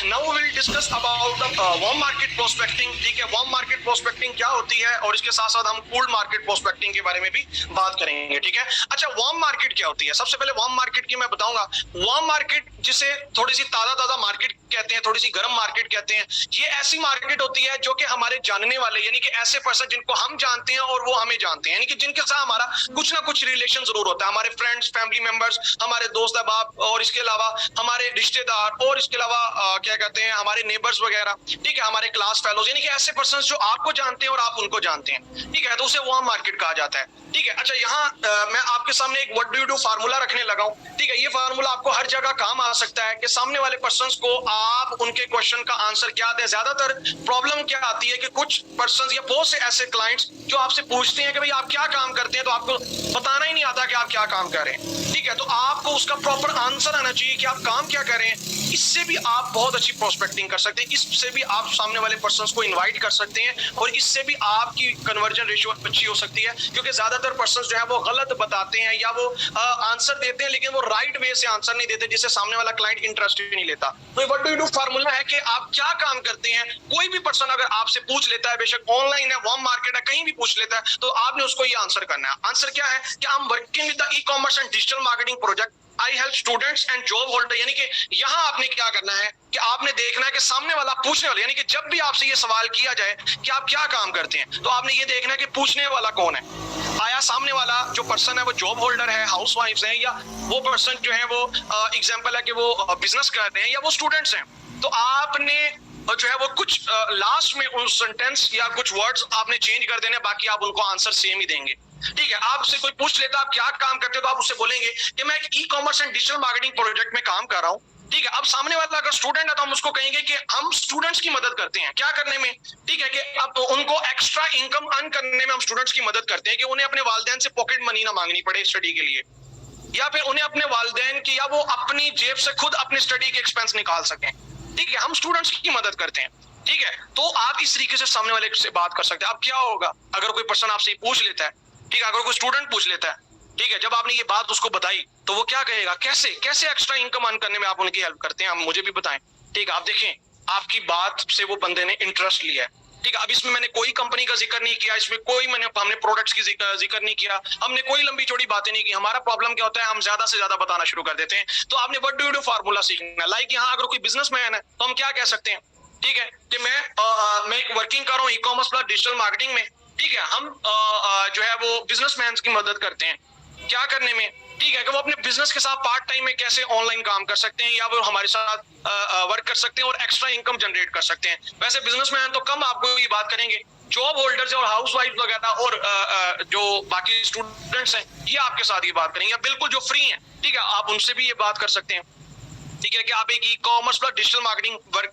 Now we will discuss about the warm market prospecting, ठीक है। warm market prospecting क्या होती है और इसके साथ साथ हम cold market prospecting के बारे में भी बात करेंगे, ठीक है। अच्छा, warm market क्या होती है? सबसे पहले warm market की मैं बताऊंगा। warm market जिसे थोड़ी सी ताजा मार्केट कहते हैं, थोड़ी सी गर्म मार्केट कहते हैं, ये ऐसी मार्केट होती है जो कि हमारे जानने वाले यानी कि ऐसे पर्सन जिनको हम जानते हैं और वो हमें जानते हैं, यानी कि जिनके साथ हमारा कुछ ना कुछ रिलेशन जरूर होता है, हमारे फ्रेंड्स, फैमिली मेंबर्स, हमारे दोस्त अहबाब, और इसके अलावा हमारे रिश्तेदार, और इसके अलावा क्या कहते हैं हमारे नेबर्स वगैरह, ठीक है, हमारे क्लास फेलोज, यानी कि ऐसे पर्सन जो आपको जानते हैं और आप उनको जानते हैं, ठीक है, तो उसे वार्म मार्केट कहा जाता है, ठीक है। अच्छा, यहाँ मैं आपके सामने एक what do you do formula रखने लगा हूं, ठीक है। ये फार्मूला आपको हर जगह काम आ सकता है कि सामने वाले पर्सन्स को आप उनके क्वेश्चन का आंसर क्या दें। ज्यादातर प्रॉब्लम क्या आती है कि कुछ पर्सन्स या बहुत से ऐसे क्लाइंट्स जो आपसे पूछते हैं कि भाई आप क्या काम करते हैं, तो आपको बताना ही नहीं आता कि आप क्या काम कर रहे हैं, ठीक है। तो आपको उसका प्रॉपर आंसर आना चाहिए कि आप काम क्या कर रहे हैं। इससे भी आप बहुत अच्छी प्रोस्पेक्टिंग कर सकते हैं, इससे भी आप सामने वाले पर्सन्स को इनवाइट कर सकते हैं, और इससे भी आपकी कन्वर्जन रेशियो अच्छी हो सकती है, क्योंकि ज्यादातर पर्सन्स जो है वो गलत बताते हैं या वो आंसर देते हैं लेकिन वो राइट वे से आंसर नहीं देते, जिससे सामने वाला क्लाइंट इंटरेस्ट ही नहीं लेता। तो what do you do formula है कि आप क्या काम करते हैं। कोई भी पर्सन अगर आपसे पूछ लेता है, बेशक ऑनलाइन है, वार्म मार्केट है, कहीं भी पूछ लेता है, तो आपने उसको ये आंसर करना है। आंसर क्या है कि I am working with the e-commerce and digital marketing project, I help students and job holder, यानी कि यहाँ आपने क्या करना है कि आपने देखना है कि सामने वाला पूछने वाला, यानी कि जब भी आपसे ये सवाल किया जाए कि आप क्या काम करते हैं, तो आपने ये देखना है कि पूछने वाला कौन है। आया सामने वाला जो पर्सन है वो जॉब होल्डर है, हाउस वाइफ है, या वो पर्सन जो है वो एग्जाम्पल है कि वो बिजनेस कर रहे हैं, या वो स्टूडेंट्स हैं। तो आपने जो है वो कुछ लास्ट में उन सेंटेंस या कुछ वर्ड्स आपने चेंज कर देने, बाकी आप उनको आंसर सेम ही देंगे, ठीक है। आपसे कोई पूछ लेता आप क्या काम करते हो, तो आप उससे बोलेंगे कि मैं एक e-commerce and digital marketing project में काम कर रहा हूँ, ठीक है। अब सामने वाला अगर स्टूडेंट है तो हम उसको कहेंगे कि हम स्टूडेंट्स की मदद करते हैं क्या करने में, ठीक है, कि अब उनको एक्स्ट्रा इनकम अर्न करने में हम स्टूडेंट्स की मदद करते हैं कि उन्हें अपने वालिदैन से पॉकेट मनी ना मांगनी पड़े स्टडी के लिए, या फिर उन्हें अपने वालिदैन की या वो अपनी जेब से खुद अपनी स्टडी के एक्सपेंस निकाल सकें, ठीक है। हम स्टूडेंट्स की मदद करते हैं, ठीक है। तो आप इस तरीके से सामने वाले से बात कर सकते हैं। अब क्या होगा अगर कोई पर्सन आपसे पूछ लेता है, ठीक है, अगर कोई स्टूडेंट पूछ लेता है, ठीक है, जब आपने ये बात उसको बताई, तो वो क्या कहेगा, कैसे कैसे एक्स्ट्रा इनकम अर्न करने में आप उनकी हेल्प करते हैं, आप मुझे भी बताएं। ठीक है, आप देखें आपकी बात से वो बंदे ने इंटरेस्ट लिया है। ठीक है, अब इसमें मैंने कोई कंपनी का जिक्र नहीं किया, इसमें कोई हमने प्रोडक्ट्स की जिक्र नहीं किया, हमने कोई लंबी चौड़ी बातें नहीं की। हमारा प्रॉब्लम क्या होता है, हम ज्यादा से ज्यादा बताना शुरू कर देते हैं। तो आपने what do you do formula सीखना है। लाइक यहाँ अगर कोई बिजनेसमैन है तो हम क्या कह सकते हैं, ठीक है, कि मैं एक वर्किंग कर रहा हूँ e commerce plus digital marketing में। ठीक है, हम जो है वो बिजनेसमैन की मदद करते हैं क्या करने में, ठीक है, कि वो अपने बिजनेस के साथ पार्ट टाइम में कैसे ऑनलाइन काम कर सकते हैं या वो हमारे साथ वर्क कर सकते हैं और एक्स्ट्रा इनकम जनरेट कर सकते हैं। वैसे बिजनेसमैन तो कम आपको ये बात करेंगे, जॉब होल्डर्स और हाउस वाइफ वगैरह और जो बाकी स्टूडेंट्स हैं ये आपके साथ ये बात करेंगे, बिल्कुल जो फ्री हैं। ठीक है, आप उनसे भी ये बात कर सकते हैं। ठीक है, कि आप एक e commerce plus digital marketing work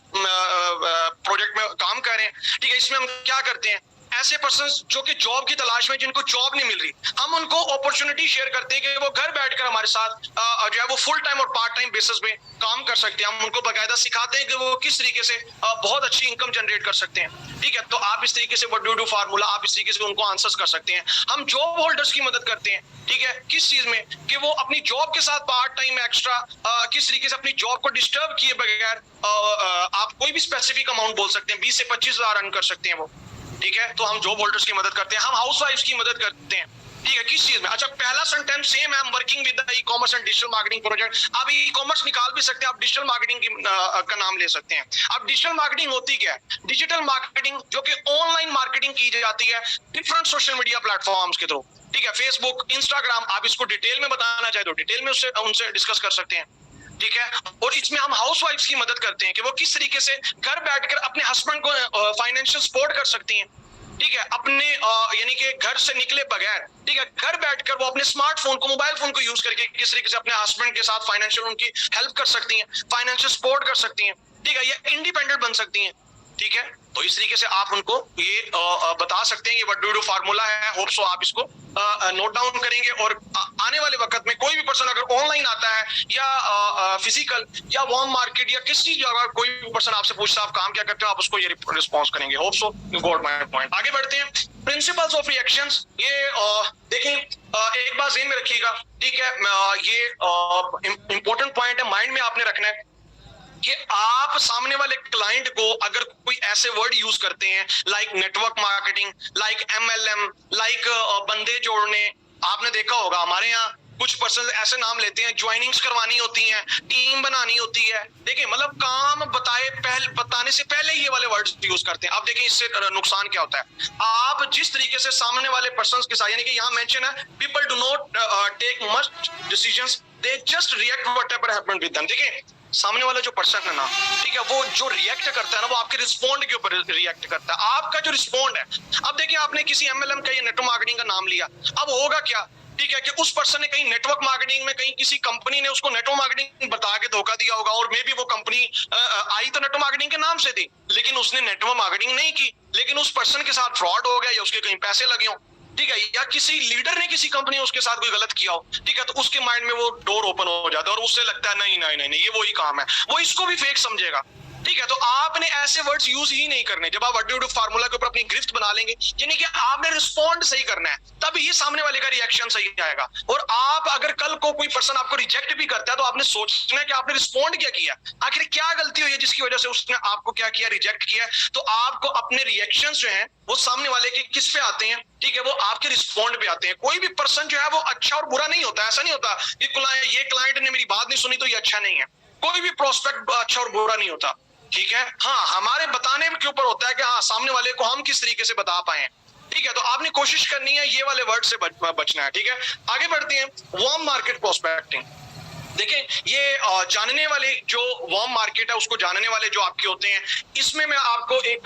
project में काम कर रहे हैं। ठीक है, इसमें हम क्या करते हैं, ऐसे पर्संस जो कि जॉब की तलाश में, जिनको जॉब नहीं मिल रही, हम उनको अपॉर्चुनिटी शेयर करते हैं कि वो घर बैठकर हमारे साथ जो है वो फुल टाइम और पार्ट टाइम बेसिस पे काम कर सकते हैं। हम उनको बाकायदा सिखाते हैं कि वो किस तरीके से बहुत अच्छी इनकम जनरेट कर सकते हैं। ठीक है, तो आप इस तरीके से what do you do formula, आप इस तरीके से उनको आंसर्स कर सकते हैं। हम जॉब होल्डर्स की मदद करते हैं, ठीक है, किस चीज में, कि वो अपनी जॉब के साथ पार्ट टाइम एक्स्ट्रा किस तरीके से अपनी जॉब को डिस्टर्ब किए बगैर आप कोई भी स्पेसिफिक अमाउंट बोल सकते हैं, 20 से 25 हजार अर्न कर सकते हैं वो। ठीक है, तो हम जॉब होल्डर्स की मदद करते हैं। हम हाउस वाइफ्स की मदद करते हैं। ठीक है, किस चीज में, अच्छा पहला सेंटेंस सेम है, हम working with the e commerce and digital marketing project. आप ई कॉमर्स निकाल भी सकते हैं, आप डिजिटल मार्केटिंग का नाम ले सकते हैं। अब डिजिटल मार्केटिंग होती क्या है, डिजिटल मार्केटिंग जो कि ऑनलाइन मार्केटिंग की जाती है डिफरेंट सोशल मीडिया प्लेटफॉर्म्स के थ्रू। ठीक है, फेसबुक, इंस्टाग्राम, आप इसको डिटेल में बताना चाहे तो डिटेल में उनसे डिस्कस कर सकते हैं। ठीक है, और इसमें हम हाउस वाइफ्स की मदद करते हैं कि वो किस तरीके से घर बैठकर अपने हस्बैंड को फाइनेंशियल सपोर्ट कर सकती हैं। ठीक है, अपने यानी कि घर से निकले बगैर, ठीक है, घर बैठकर वो अपने स्मार्टफोन को, मोबाइल फोन को यूज करके किस तरीके से अपने हस्बैंड के साथ फाइनेंशियल उनकी हेल्प कर सकती हैं, फाइनेंशियल सपोर्ट कर सकती हैं। ठीक है, ये इंडिपेंडेंट बन सकती हैं। ठीक है, तो इस तरीके से आप उनको ये बता सकते हैं, ये what do you do formula है। होप सो आप इसको नोट डाउन करेंगे और आने वाले वक्त में कोई भी पर्सन अगर ऑनलाइन आता है या फिजिकल या वार्म मार्केट या किसी जगह कोई भी पर्सन आपसे पूछता है आप काम क्या करते हो, आप उसको ये रिस्पॉन्स करेंगे। Hope so you got my point. आगे बढ़ते हैं, प्रिंसिपल्स ऑफ रिएक्शंस। ये देखें, एक बात ज़हन में रखिएगा, ठीक है, ये इंपॉर्टेंट पॉइंट है, माइंड में आपने रखना है कि आप सामने वाले क्लाइंट को अगर कोई ऐसे वर्ड यूज करते हैं like network marketing, like MLM, like बंदे जोड़ने, आपने देखा होगा हमारे यहाँ कुछ पर्सन ऐसे नाम लेते हैं, ज्वाइनिंग्स करवानी होती हैं, टीम बनानी होती है। देखिए, मतलब काम बताने से पहले ये वाले वर्ड्स यूज करते हैं। अब देखिए इससे नुकसान क्या होता है, आप जिस तरीके से सामने वाले पर्सन के साथ, यानी कि यहाँ मेंशन है people do not take much decisions, they just react whatever happened with them. देखिए सामने वाला जो पर्सन है ना, ठीक है, वो जो रिएक्ट करता है ना, वो आपके रिस्पॉन्ड के ऊपर रिएक्ट करता है, आपका जो रिस्पॉन्ड है। अब देखिए आपने किसी MLM का या नेटवर्क मार्केटिंग का नाम लिया, अब होगा क्या, ठीक है, कि उस पर्सन ने कहीं नेटवर्क मार्केटिंग में, कहीं किसी कंपनी ने उसको नेटवर्क मार्केटिंग बता के धोखा दिया होगा, और मे बी वो कंपनी आई तो नेटवर्क मार्केटिंग के नाम से थी, लेकिन उसने नेटवर्क मार्केटिंग नहीं की, लेकिन उस पर्सन के साथ फ्रॉड हो गया या उसके कहीं पैसे लगे हों, ठीक है, या किसी लीडर ने किसी कंपनी उसके साथ कोई गलत किया हो, ठीक है, तो उसके माइंड में वो डोर ओपन हो जाता है और उससे लगता है नहीं नहीं नहीं नहीं, ये वही काम है, वो इसको भी फेक समझेगा। ठीक है, तो आपने ऐसे वर्ड्स यूज ही नहीं करने। जब आप what do you do formula के ऊपर अपनी गिरफ्त बना लेंगे, यानी कि आपने रिस्पॉन्ड सही करना है, तब ही सामने वाले का रिएक्शन सही आएगा। और आप अगर कल को कोई पर्सन आपको रिजेक्ट भी करता है तो आपने सोचना है कि आपने रिस्पॉन्ड क्या किया, आखिर क्या गलती हुई है जिसकी वजह से उसने आपको क्या किया, रिजेक्ट किया। तो आपको अपने रिएक्शंस जो हैं वो सामने वाले के किस पे आते हैं, ठीक है, वो आपके रिस्पॉन्ड पे आते हैं। कोई भी पर्सन जो है वो अच्छा और बुरा नहीं होता, ऐसा नहीं होता कि ये क्लाइंट ने मेरी बात नहीं सुनी तो ये अच्छा नहीं है। कोई भी प्रोस्पेक्ट अच्छा और बुरा नहीं होता, ठीक है। हाँ, हमारे बताने के ऊपर होता है कि हाँ सामने वाले को हम किस तरीके से बता पाए, ठीक है। तो आपने कोशिश करनी है ये वाले वर्ड से बचना है, ठीक है। आगे बढ़ते हैं, वार्म मार्केट प्रोस्पेक्टिंग। देखें, ये जानने वाले जो वार्म मार्केट है उसको जानने वाले जो आपके होते हैं, इसमें मैं आपको एक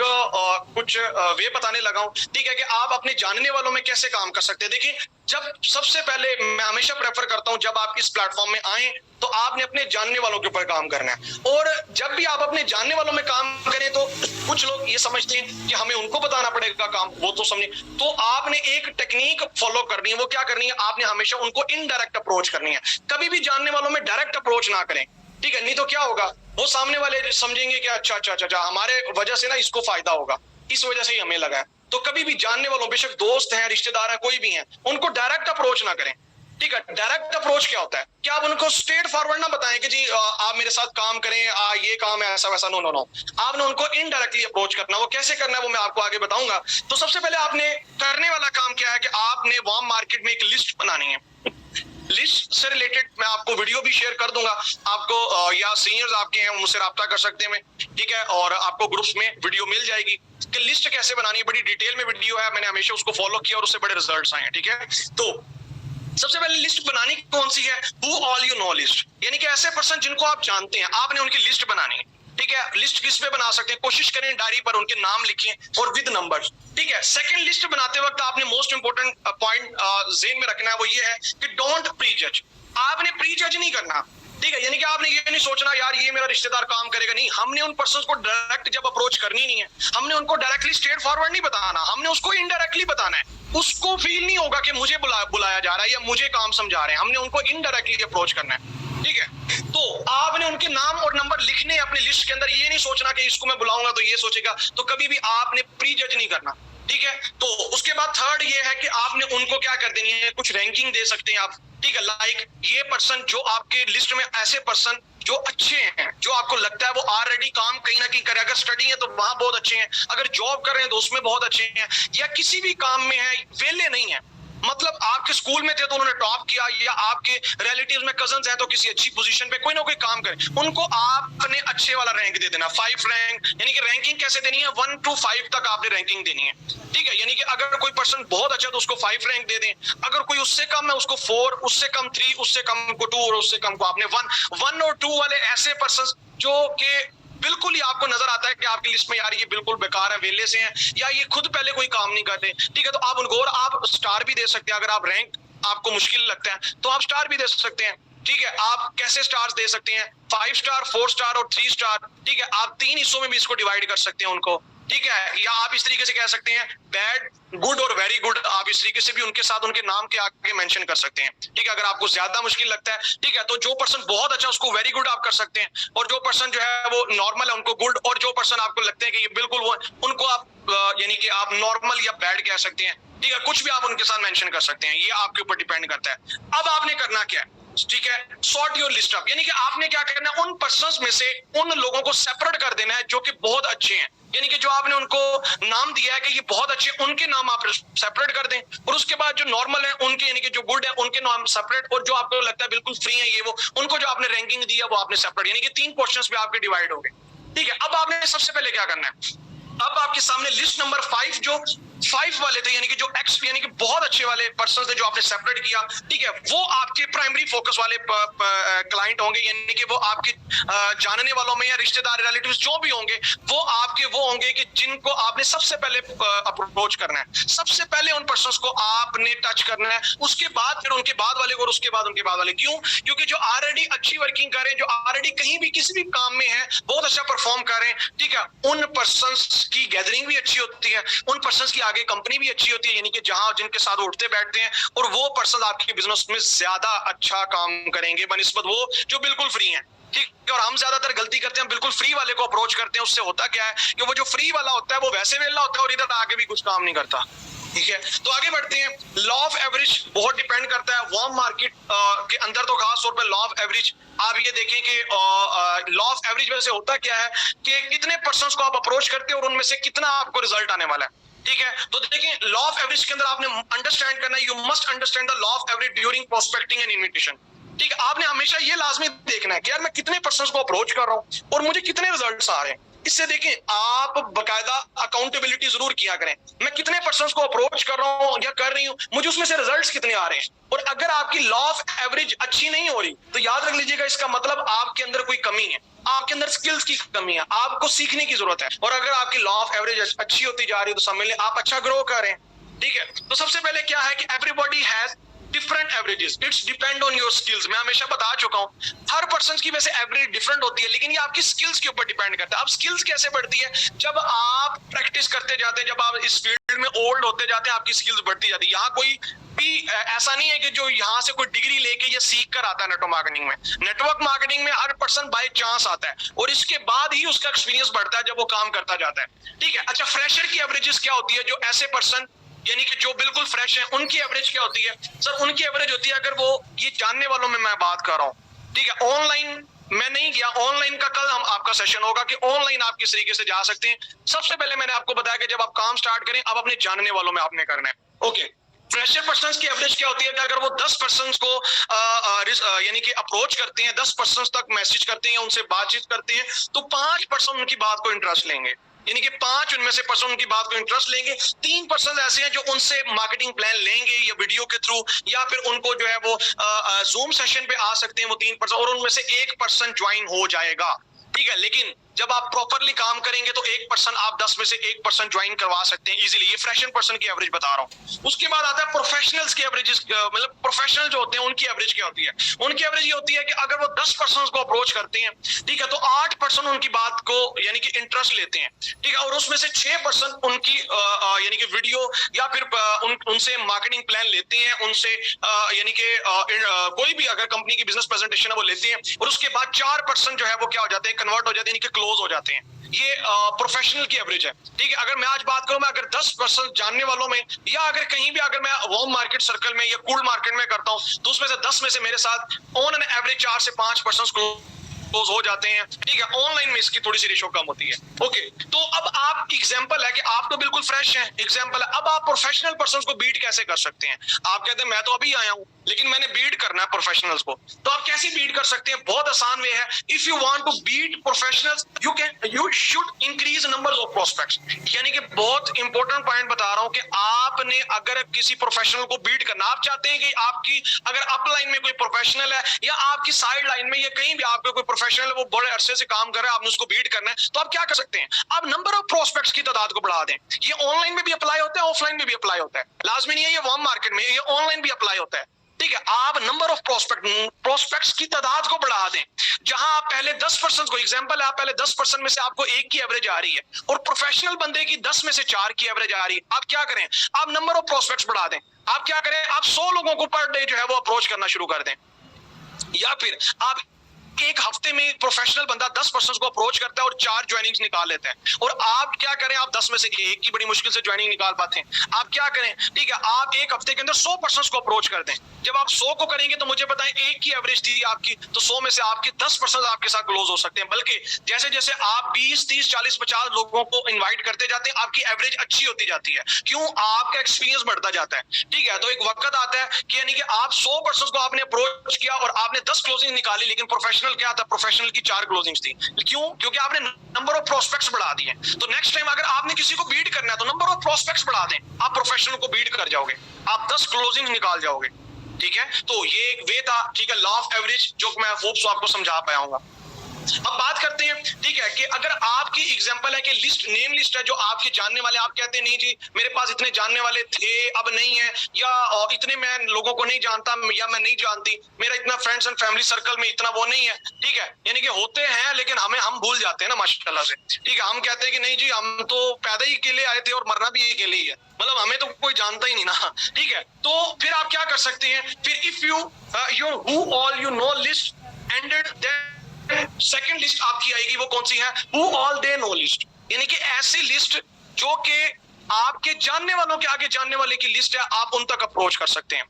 कुछ वे बताने लगा हूं, ठीक है, कि आप अपने जानने वालों में कैसे काम कर सकते हैं। देखिए, जब सबसे पहले मैं हमेशा प्रेफर करता हूं जब आप इस प्लेटफॉर्म में आए तो आपने अपने जानने वालों के ऊपर काम करना है। और जब भी आप अपने जानने वालों में काम करें तो कुछ लोग ये समझते हैं कि हमें उनको बताना पड़ेगा काम, वो तो समझे, तो आपने एक टेक्निक फॉलो करनी है। वो क्या करनी है, आपने हमेशा उनको इनडायरेक्ट अप्रोच करनी है। कभी भी जानने वालों में डायरेक्ट अप्रोच ना करें, ठीक है, नहीं तो क्या होगा, वो सामने वाले समझेंगे कि अच्छा अच्छा अच्छा हमारे वजह से ना इसको फायदा होगा, इस वजह से ही हमें लगा है। तो कभी भी जानने वालों, बेशक दोस्त हैं, रिश्तेदार हैं, कोई भी हैं, उनको डायरेक्ट अप्रोच ना करें, ठीक है, डायरेक्ट अप्रोच क्या होता है? क्या आप उनको स्ट्रेट फॉरवर्ड ना बताएं कि जी आप मेरे साथ काम करें, ये काम है ऐसा वैसा, नो नो नो। आपने उनको इनडायरेक्टली अप्रोच करना। वो कैसे करना है वो मैं आपको आगे बताऊंगा। तो सबसे पहले आपने करने वाला काम क्या है कि आपने वार्म मार्केट में एक लिस्ट बनानी है। लिस्ट से रिलेटेड मैं आपको वीडियो भी शेयर कर दूंगा आपको, या सीनियर्स आपके हैं मुझसे राब्ता कर सकते हैं, ठीक है, और आपको ग्रुप्स में वीडियो मिल जाएगी कि लिस्ट कैसे बनानी है। बड़ी डिटेल में वीडियो है, मैंने हमेशा उसको फॉलो किया और उससे बड़े रिजल्ट्स आए हैं, ठीक है। तो सबसे पहले लिस्ट बनानी कौन सी है? Who all you know list, यानी कि ऐसे पर्सन जिनको आप जानते हैं, आपने उनकी लिस्ट बनानी है, ठीक है। लिस्ट किस पे बना सकते हैं? कोशिश करें डायरी पर उनके नाम लिखें और विद नंबर्स, ठीक है। सेकंड, लिस्ट बनाते वक्त आपने मोस्ट इंपोर्टेंट पॉइंट ज़हन में रखना है, वो ये है कि डोंट प्री जज। आपने प्री जज नहीं करना, ठीक है। यानी कि आपने ये नहीं सोचना यार ये मेरा रिश्तेदार काम करेगा, नहीं। हमने उन पर्सन को डायरेक्ट जब अप्रोच करनी नहीं है, हमने उनको डायरेक्टली स्ट्रेट फॉरवर्ड नहीं बताना, हमने उसको इनडायरेक्टली बताना है। उसको फील नहीं होगा कि मुझे बुलाया जा रहा है या मुझे काम समझा रहे हैं, हमने उनको इनडायरेक्टली अप्रोच करना है, ठीक है। तो आपने उनके नाम और नंबर लिखने अपनी लिस्ट के अंदर, ये नहीं सोचना कि इसको मैं बुलाऊंगा तो ये सोचेगा, तो कभी भी आपने प्री जज नहीं करना, ठीक है। तो उसके बाद थर्ड ये है कि आपने उनको क्या कर देनी है, कुछ रैंकिंग दे सकते हैं आप, ठीक है। लाइक ये पर्सन जो आपके लिस्ट में, ऐसे पर्सन जो अच्छे हैं, जो आपको लगता है वो ऑलरेडी काम कहीं ना कहीं करे, अगर स्टडी है तो वहां बहुत अच्छे हैं, अगर जॉब कर रहे हैं तो उसमें बहुत अच्छे हैं, या किसी भी काम में है, वेले नहीं है, मतलब आपके स्कूल में थे तो उन्होंने टॉप किया, या आपके रिलेटिव्स में कजन्स हैं तो किसी अच्छी पोजीशन पे कोई ना कोई काम करे, उनको आपने अच्छे वाला रैंक दे देना, 5 रैंक। यानी कि रैंकिंग कैसे देनी है? 1 to 5 तक आपने रैंकिंग देनी है, ठीक है। यानी कि अगर कोई पर्सन बहुत अच्छा है तो उसको 5 रैंक दे दें, अगर कोई उससे कम है उसको 4, उससे कम 3, उससे कम को 2 और उससे कम को आपने 1 और 2 वाले ऐसे पर्सन जो कि बिल्कुल ही आपको नजर आता है कि आपकी लिस्ट में यार ये बिल्कुल बेकार है, वेले से हैं, या ये खुद पहले कोई काम नहीं करते, ठीक है। तो आप उनको, और आप स्टार भी दे सकते हैं, अगर आप रैंक आपको मुश्किल लगता है तो आप स्टार भी दे सकते हैं, ठीक है। आप कैसे स्टार्स दे सकते हैं? 5 स्टार, 4 स्टार और 3 स्टार, ठीक है। आप 3 हिस्सों में भी इसको डिवाइड कर सकते हैं उनको, ठीक है। या आप इस तरीके से कह सकते हैं बैड, गुड और वेरी गुड, आप इस तरीके से भी उनके साथ उनके नाम के आगे मेंशन कर सकते हैं, ठीक है। अगर आपको ज्यादा मुश्किल लगता है, ठीक है, तो जो पर्सन बहुत अच्छा उसको वेरी गुड आप कर सकते हैं, और जो पर्सन जो है वो नॉर्मल है उनको गुड, और जो पर्सन आपको लगते हैं कि ये बिल्कुल वो, उनको आप यानी कि आप नॉर्मल या बैड कह सकते हैं, ठीक है। कुछ भी आप उनके साथ मेंशन कर सकते हैं, ये आपके ऊपर डिपेंड करता है। अब आपने करना क्या है, ठीक है, सॉर्ट योर लिस्ट अप, यानी कि आपने क्या करना है, उन पर्संस में से उन लोगों को सेपरेट कर देना है जो कि बहुत अच्छे हैं, यानी कि जो आपने उनको नाम दिया है कि ये बहुत अच्छे, उनके नाम आप सेपरेट कर दें, और उसके बाद जो नॉर्मल है उनके, यानी कि जो गुड है उनके नाम सेपरेट, और जो आपको लगता है बिल्कुल फ्री है ये वो, उनको जो आपने रैंकिंग दी है वो आपने सेपरेट, यानी कि 3 पोर्शंस में आपके डिवाइड हो गए, ठीक है। अब आपने सबसे पहले क्या करना है, अब आपके सामने लिस्ट नंबर 5 जो 5 वाले थे, यानी कि जो एक्स, यानी कि बहुत अच्छे वाले पर्सन थे जो आपने सेपरेट किया, ठीक है, वो आपके प्राइमरी फोकस वाले क्लाइंट होंगे, यानी कि वो आपके जानने वालों में या रिश्तेदार रिलेटिव्स जो भी होंगे वो आपके वो होंगे कि जिनको आपने सबसे पहले अप्रोच करना है, सबसे पहले उन पर्संस को आपने टच करना है, उसके बाद फिर उनके बाद वाले को, और उसके बाद उनके बाद वाले। क्यों? क्योंकि जो ऑलरेडी अच्छी वर्किंग कर रहे हैं, जो ऑलरेडी कहीं भी किसी भी काम में है, बहुत अच्छा परफॉर्म कर रहे हैं, ठीक है, उन पर्संस की गैदरिंग भी अच्छी होती है, उन पर्संस की आगे कंपनी भी अच्छी होती है, यानी कि जहां जिनके साथ उठते बैठते हैं, और वो पर्सन आपके बिजनेस में ज्यादा अच्छा काम करेंगे बनिस्बत वो जो बिल्कुल फ्री हैं, ठीक है। और हम ज्यादातर गलती करते हैं, बिल्कुल फ्री वाले को अप्रोच करते हैं, उससे होता क्या है कि वो जो फ्री वाला होता है वो वैसे वेला होता है और इधर आगे भी कुछ काम नहीं करता, ठीक है। तो आगे बढ़ते हैं। लॉ ऑफ एवरेज बहुत डिपेंड करता है वार्म मार्केट के अंदर, तो खास तौर पर लॉ ऑफ एवरेज आप ये देखें कि लॉ ऑफ एवरेज में से होता क्या है कि कितने पर्संस को आप अप्रोच करते हैं और उनमें से कितना आपको रिजल्ट आने वाला है, ठीक है। तो देखिए लॉ ऑफ एवरेज के अंदर आपने अंडरस्टैंड करना है, you must understand the law of average during prospecting and invitation, ठीक है। आपने हमेशा ये लाजमी देखना है कि यार मैं कितने पर्संस को अप्रोच कर रहा हूं और मुझे कितने रिजल्ट्स आ रहे हैं। इससे देखें आप बकायदा अकाउंटेबिलिटी जरूर किया करें, मैं कितने पर्संस को अप्रोच कर रहा हूं या कर रही हूं, मुझे उसमें से रिजल्ट्स कितने आ रहे हैं। और अगर आपकी लॉ ऑफ एवरेज अच्छी नहीं हो रही तो याद रख लीजिएगा इसका मतलब आपके अंदर कोई कमी है, आपके अंदर स्किल्स की कमी है, आपको सीखने की जरूरत है। और अगर आपकी लॉ ऑफ एवरेज अच्छी होती जा रही है तो समझ लें आप अच्छा ग्रो कर रहे हैं, ठीक है। तो सबसे पहले क्या है कि everybody has different averages, it's depend on your skills. मैं हमेशा बता चुका हूं हर पर्सन की वैसे एवरेज डिफरेंट होती है, लेकिन ये आपकी स्किल्स के ऊपर डिपेंड करता है। अब स्किल्स कैसे बढ़ती है? जब आप प्रैक्टिस करते जाते हैं, जब आप इस फील्ड में ओल्ड होते जाते हैं, आपकी स्किल्स बढ़ती जाती है। यहाँ कोई भी ऐसा नहीं है कि जो यहाँ से कोई डिग्री लेके ये सीख कर आता है नेटवर्क मार्केटिंग में। नेटवर्क मार्केटिंग में हर पर्सन बाय चांस आता है और इसके बाद ही उसका एक्सपीरियंस बढ़ता है जब वो काम करता जाता है, ठीक है। अच्छा, फ्रेशर की एवरेजेस क्या होती है? जो ऐसे पर्सन यानी कि जो बिल्कुल फ्रेश है, उनकी एवरेज क्या होती है सर? उनकी एवरेज होती है, अगर वो ये जानने वालों में मैं बात कर रहा हूँ, ठीक है, ऑनलाइन मैं नहीं गया, ऑनलाइन का कल हम आपका सेशन होगा कि ऑनलाइन आप किस तरीके से जा सकते हैं। सबसे पहले मैंने आपको बताया कि जब आप काम स्टार्ट करें, आप अपने जानने वालों में आपने करना है। ओके, फ्रेशर पर्सन की एवरेज क्या होती है कि अगर वो 10 पर्सन को यानी कि अप्रोच करते हैं, 10 पर्सन तक मैसेज करते हैं, उनसे बातचीत करते हैं, तो 5 पर्सन उनकी बात को इंटरेस्ट लेंगे, यानी कि 5 उनमें से पर्सन उनकी बात को इंटरेस्ट लेंगे। 3 पर्सन ऐसे हैं जो उनसे मार्केटिंग प्लान लेंगे या वीडियो के थ्रू, या फिर उनको जो है वो जूम सेशन पे आ सकते हैं वो 3 पर्सन, और उनमें से 1 पर्सन ज्वाइन हो जाएगा, ठीक है। लेकिन जब आप प्रॉपरली काम करेंगे तो 1 पर्सन, आप 10 में से 1 पर्सन ज्वाइन करवा सकते हैं इजीली। ये फ्रेशर पर्सन की एवरेज बता रहा हूँ। उसके बाद आता है प्रोफेशनल्स की एवरेज, मतलब प्रोफेशनल जो होते हैं उनकी एवरेज क्या होती है? उनकी एवरेज ये होती है कि अगर वो 10 पर्सन को अप्रोच करते हैं, ठीक है, तो 8 पर्सन उनकी बात को यानी कि इंटरेस्ट लेते हैं, ठीक है, और उसमें से 6 पर्सन उनकी यानी कि वीडियो या फिर उनसे मार्केटिंग प्लान लेते हैं, उनसे यानी कि कोई भी अगर कंपनी की बिजनेस प्रेजेंटेशन है वो लेते हैं, और उसके बाद 4 पर्सन जो है वो क्या हो जाते हैं? कन्वर्ट हो जाते हैं, यानी कि क्लोज हो जाते हैं। ये प्रोफेशनल की एवरेज है, ठीक है। अगर मैं आज बात करूं, मैं अगर 10 पर्सन जानने वालों में, या अगर कहीं भी अगर मैं वार्म मार्केट सर्कल में या कूल मार्केट में करता हूं, तो उसमें से 10 में से मेरे साथ ऑन एन एवरेज 4 से 5 पर्सन क्लोज हो जाते हैं, ठीक है। ऑनलाइन में इसकी थोड़ी सी रेशो कम होती है। ओके, तो अब आप एग्जांपल है कि आप तो बिल्कुल फ्रेश हैं, एग्जांपल है, अब आप प्रोफेशनल पर्संस को बीट कैसे कर सकते हैं? आप कहते हैं मैं तो अभी आया हूं, लेकिन मैंने बीट करना है प्रोफेशनल्स को, तो आप कैसे बीट कर सकते हैं? बहुत आसान वे है। If you want to beat professionals, you should increase numbers of prospects. यानी कि बहुत इंपॉर्टेंट पॉइंट बता रहा हूं कि आपने अगर किसी प्रोफेशनल को बीट करना, आप चाहते हैं कि आपकी अगर अपलाइन में कोई प्रोफेशनल है या आपकी साइड लाइन में या कहीं भी आपका कोई प्रोफेशनल है, वो बड़े अरसे से काम कर रहा है, आपने उसको बीट करना है, तो आप क्या कर सकते हैं? आप नंबर ऑफ प्रोस्पेक्ट्स की तादाद को बढ़ा दें। ये ऑनलाइन में भी अप्लाई होता है, ऑफलाइन में भी अप्लाई होता है, लाजमी नहीं है ये वार्म मार्केट में, ये ऑनलाइन भी अप्लाई होता है, ठीक है। आप नंबर ऑफ प्रोस्पेक्ट्स की तादाद को बढ़ा दें। जहां आप पहले 10 पर्सन को, एग्जांपल है, आप पहले 10 पर्सन में से आपको 1 की एवरेज आ रही है, और प्रोफेशनल बंदे की 10 में से 4 की एवरेज आ रही है, आप क्या करें? आप नंबर ऑफ प्रोस्पेक्ट्स बढ़ा दें। आप क्या करें? आप 100 लोगों को पर डे जो है वो अप्रोच करना शुरू कर दें, या फिर आप एक हफ्ते में प्रोफेशनल बंदा 10 पर्सन को अप्रोच करता है और 4 ज्वाइनिंग्स निकाल लेते हैं, और आप क्या करें? आप 10 में से 1 की बड़ी मुश्किल से ज्वाइनिंग निकाल पाते हैं, आप क्या करें? ठीक है, आप एक हफ्ते के अंदर 100 पर्सन को अप्रोच कर दें। जब आप 100 को करेंगे तो मुझे बताएं 1 की एवरेज थी आपकी, तो 100 में से आपके 10 पर्सन आपके साथ क्लोज हो सकते हैं। बल्कि जैसे जैसे आप 20, 30, 40, 50 लोगों को इन्वाइट करते जाते हैं, आपकी एवरेज अच्छी होती जाती है। क्यों? आपका एक्सपीरियंस बढ़ता जाता है, ठीक है। तो एक वक्त आता है कि यानी कि आप 100 पर्सन को आपने अप्रोच किया और आपने 10 क्लोजिंग निकाली, लेकिन प्रोफेशनल क्या था? प्रोफेशनल की 4 क्लोजिंग्स थी। क्यों? क्योंकि आपने नंबर ऑफ प्रोस्पेक्ट्स बढ़ा दिए। तो नेक्स्ट टाइम अगर आपने किसी को बीट करना है तो नंबर ऑफ प्रोस्पेक्ट्स बढ़ा दें, आप प्रोफेशनल को बीट कर जाओगे, आप 10 क्लोजिंग निकाल जाओगे, ठीक है। तो ये एक वे था, ठीक है, लॉ ऑफ एवरेज, जो मैं होप्स आपको समझा पाया हूं। अब बात करते हैं, ठीक है, कि अगर आपकी एग्जांपल है कि लिस्ट, नेम लिस्ट है जो आपके जानने वाले, आप कहते हैं नहीं जी मेरे पास इतने जानने वाले थे अब नहीं है, या इतने मैं लोगों को नहीं जानता, या मैं नहीं जानती, मेरा इतना फ्रेंड्स एंड फैमिली सर्कल में इतना वो नहीं है, ठीक है। यानी कि होते हैं लेकिन हम भूल जाते हैं ना माशाल्लाह से, ठीक है। हम कहते हैं कि नहीं जी हम तो पैदा ही अकेले आए थे और मरना भी अकेले ही है, मतलब हमें तो कोई जानता ही नहीं ना, ठीक है। तो फिर आप क्या कर सकते हैं? फिर if you who all you know list ended, second list आपकी आएगी, वो कौन सी है? Who all they know list, यानी कि ऐसी लिस्ट जो कि आपके जानने वालों के आगे जानने वाले की लिस्ट है, आप उन तक अप्रोच कर सकते हैं।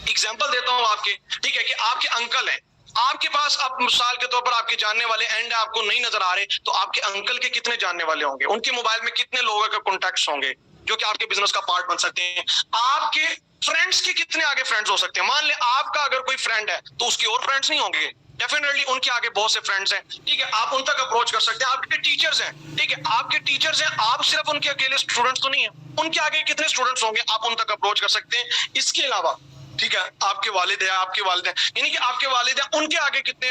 एग्जांपल देता हूं आपके, ठीक है, कि आपके अंकल हैं, आपके पास, आप मिसाल के तौर पर आपके जानने वाले एंड आपको नहीं नजर आ रहे, तो आपके अंकल के कितने जानने वाले होंगे? उनके मोबाइल में कितने लोगों के कॉन्टैक्ट्स होंगे जो कि आपके बिजनेस का पार्ट बन सकते हैं? आपके फ्रेंड्स के कितने आगे फ्रेंड्स हो सकते हैं? मान ले आपका अगर कोई फ्रेंड है तो उसके और फ्रेंड्स नहीं होंगे, डेफिनेटली उनके आगे बहुत से फ्रेंड्स हैं, ठीक है, आप उन तक अप्रोच कर सकते हैं। आपके टीचर्स हैं, ठीक है, आपके टीचर्स हैं, आप सिर्फ उनके अकेले स्टूडेंट्स तो नहीं है, उनके आगे कितने स्टूडेंट्स होंगे, आप उन तक अप्रोच कर सकते हैं। इसके अलावा, ठीक है, आपके वालिद है, आपके वालिद है, यानी कि आपके वालिद है, उनके आगे कितने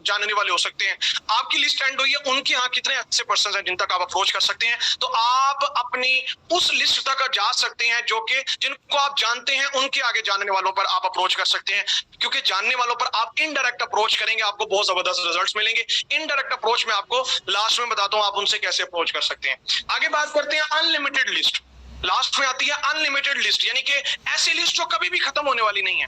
जानने वाले हो सकते हैं? आपकी लिस्ट एंड हुई है, उनके यहाँ कितने ऐसे पर्सन हैं जिन तक आप अप्रोच कर सकते हैं? तो आप अपनी उस लिस्ट तक जा सकते हैं जो कि जिनको आप जानते हैं, उनके आगे जानने वालों पर आप अप्रोच कर सकते हैं, क्योंकि जानने वालों पर आप इनडायरेक्ट अप्रोच करेंगे, आपको बहुत जबरदस्त रिजल्ट्स मिलेंगे। इनडायरेक्ट अप्रोच में आपको लास्ट में बताता हूं आप उनसे कैसे अप्रोच कर सकते हैं। आगे बात करते हैं अनलिमिटेड लिस्ट, लास्ट में आती है अनलिमिटेड लिस्ट, यानी कि ऐसी लिस्ट जो कभी भी खत्म होने वाली नहीं है,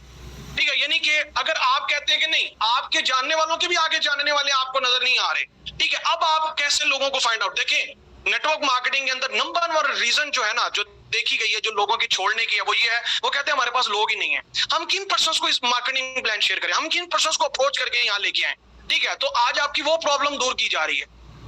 ठीक है। यानी कि अगर आप कहते हैं कि नहीं, आपके जानने वालों के भी आगे जानने वाले आपको नजर नहीं आ रहे, ठीक है, अब आप कैसे लोगों को फाइंड आउट? देखिए, नेटवर्क मार्केटिंग के अंदर नंबर 1 रीजन जो है ना, जो देखी गई है जो लोगों की छोड़ने की है वो ये है, वो कहते हैं हमारे पास लोग ही नहीं है, हम किन पर्सन्स को इस मार्केटिंग प्लान शेयर करें, हम किन पर्सन्स को अप्रोच करके यहाँ लेके आए। ठीक है, तो आज आपकी वो प्रॉब्लम दूर की जा रही है।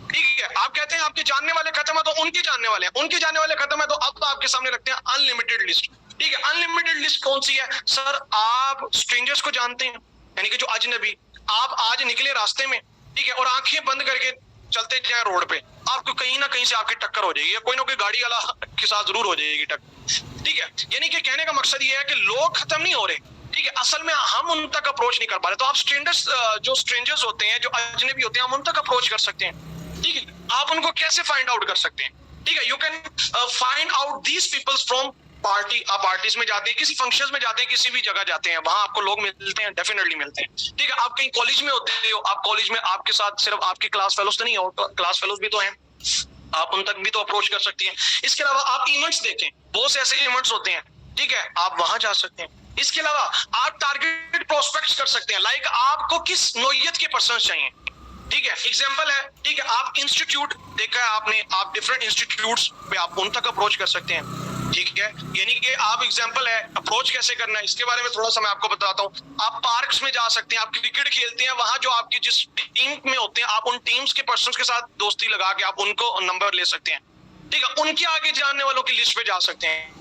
ठीक है, आप कहते हैं आपके जानने वाले खत्म है, तो उनके जानने वाले हैं, उनके जानने वाले खत्म है, तो अब आपके सामने रखते हैं अनलिमिटेड लिस्ट। ठीक है, अनलिमिटेड लिस्ट कौन सी है सर? आप स्ट्रेंजर्स को जानते हैं, यानी कि जो अजनबी, आप आज निकले रास्ते में, ठीक है, और आंखें बंद करके चलते जाए रोड पे, आपको कहीं ना कहीं से आपकी टक्कर हो जाएगी, कोई ना कोई गाड़ी वाला के साथ जरूर हो जाएगी टक्कर। ठीक है, यानी कि कहने का मकसद ये है कि लोग खत्म नहीं हो रहे। ठीक है, असल में हम उन तक अप्रोच नहीं कर पा रहे, तो आप स्ट्रेंजर्स होते हैं, जो अजनबी होते हैं, हम उन तक अप्रोच कर सकते हैं। ठीक है, आप उनको कैसे फाइंड आउट कर सकते हैं? ठीक है, you can find out these peoples from party. आप पार्टीज में जाते हैं, किसी फंक्शंस में जाते हैं, किसी भी जगह जाते हैं, वहां आपको लोग मिलते हैं, डेफिनेटली मिलते हैं। ठीक है, आप कहीं कॉलेज में होते हो, आप कॉलेज में आपके साथ सिर्फ आपके क्लास फेलोज तो नहीं हो, क्लास फेलोज भी तो हैं, आप उन तक भी तो अप्रोच कर सकते हैं। इसके अलावा आप इवेंट्स देखें, बहुत से ऐसे इवेंट्स होते हैं, ठीक है, आप वहां जा सकते हैं। इसके अलावा आप टारगेट प्रोस्पेक्ट्स कर सकते हैं, लाइक आपको किस नोयत के पर्सन चाहिए। ठीक है, एग्जांपल है, ठीक है, आप इंस्टीट्यूट देखा है आपने, आप डिफरेंट इंस्टीट्यूट्स पे आप उन तक अप्रोच कर सकते हैं। ठीक है, यानी कि आप एग्जांपल है अप्रोच कैसे करना है, इसके बारे में थोड़ा सा मैं आपको बताता हूँ। आप पार्क्स में जा सकते हैं, आप क्रिकेट खेलते हैं, वहां जो आपकी जिस टीम में होते हैं, आप उन टीम्स के पर्सन्स के साथ दोस्ती लगा के आप उनको नंबर ले सकते हैं। ठीक है, उनके आगे जानने वालों की लिस्ट पे जा सकते हैं।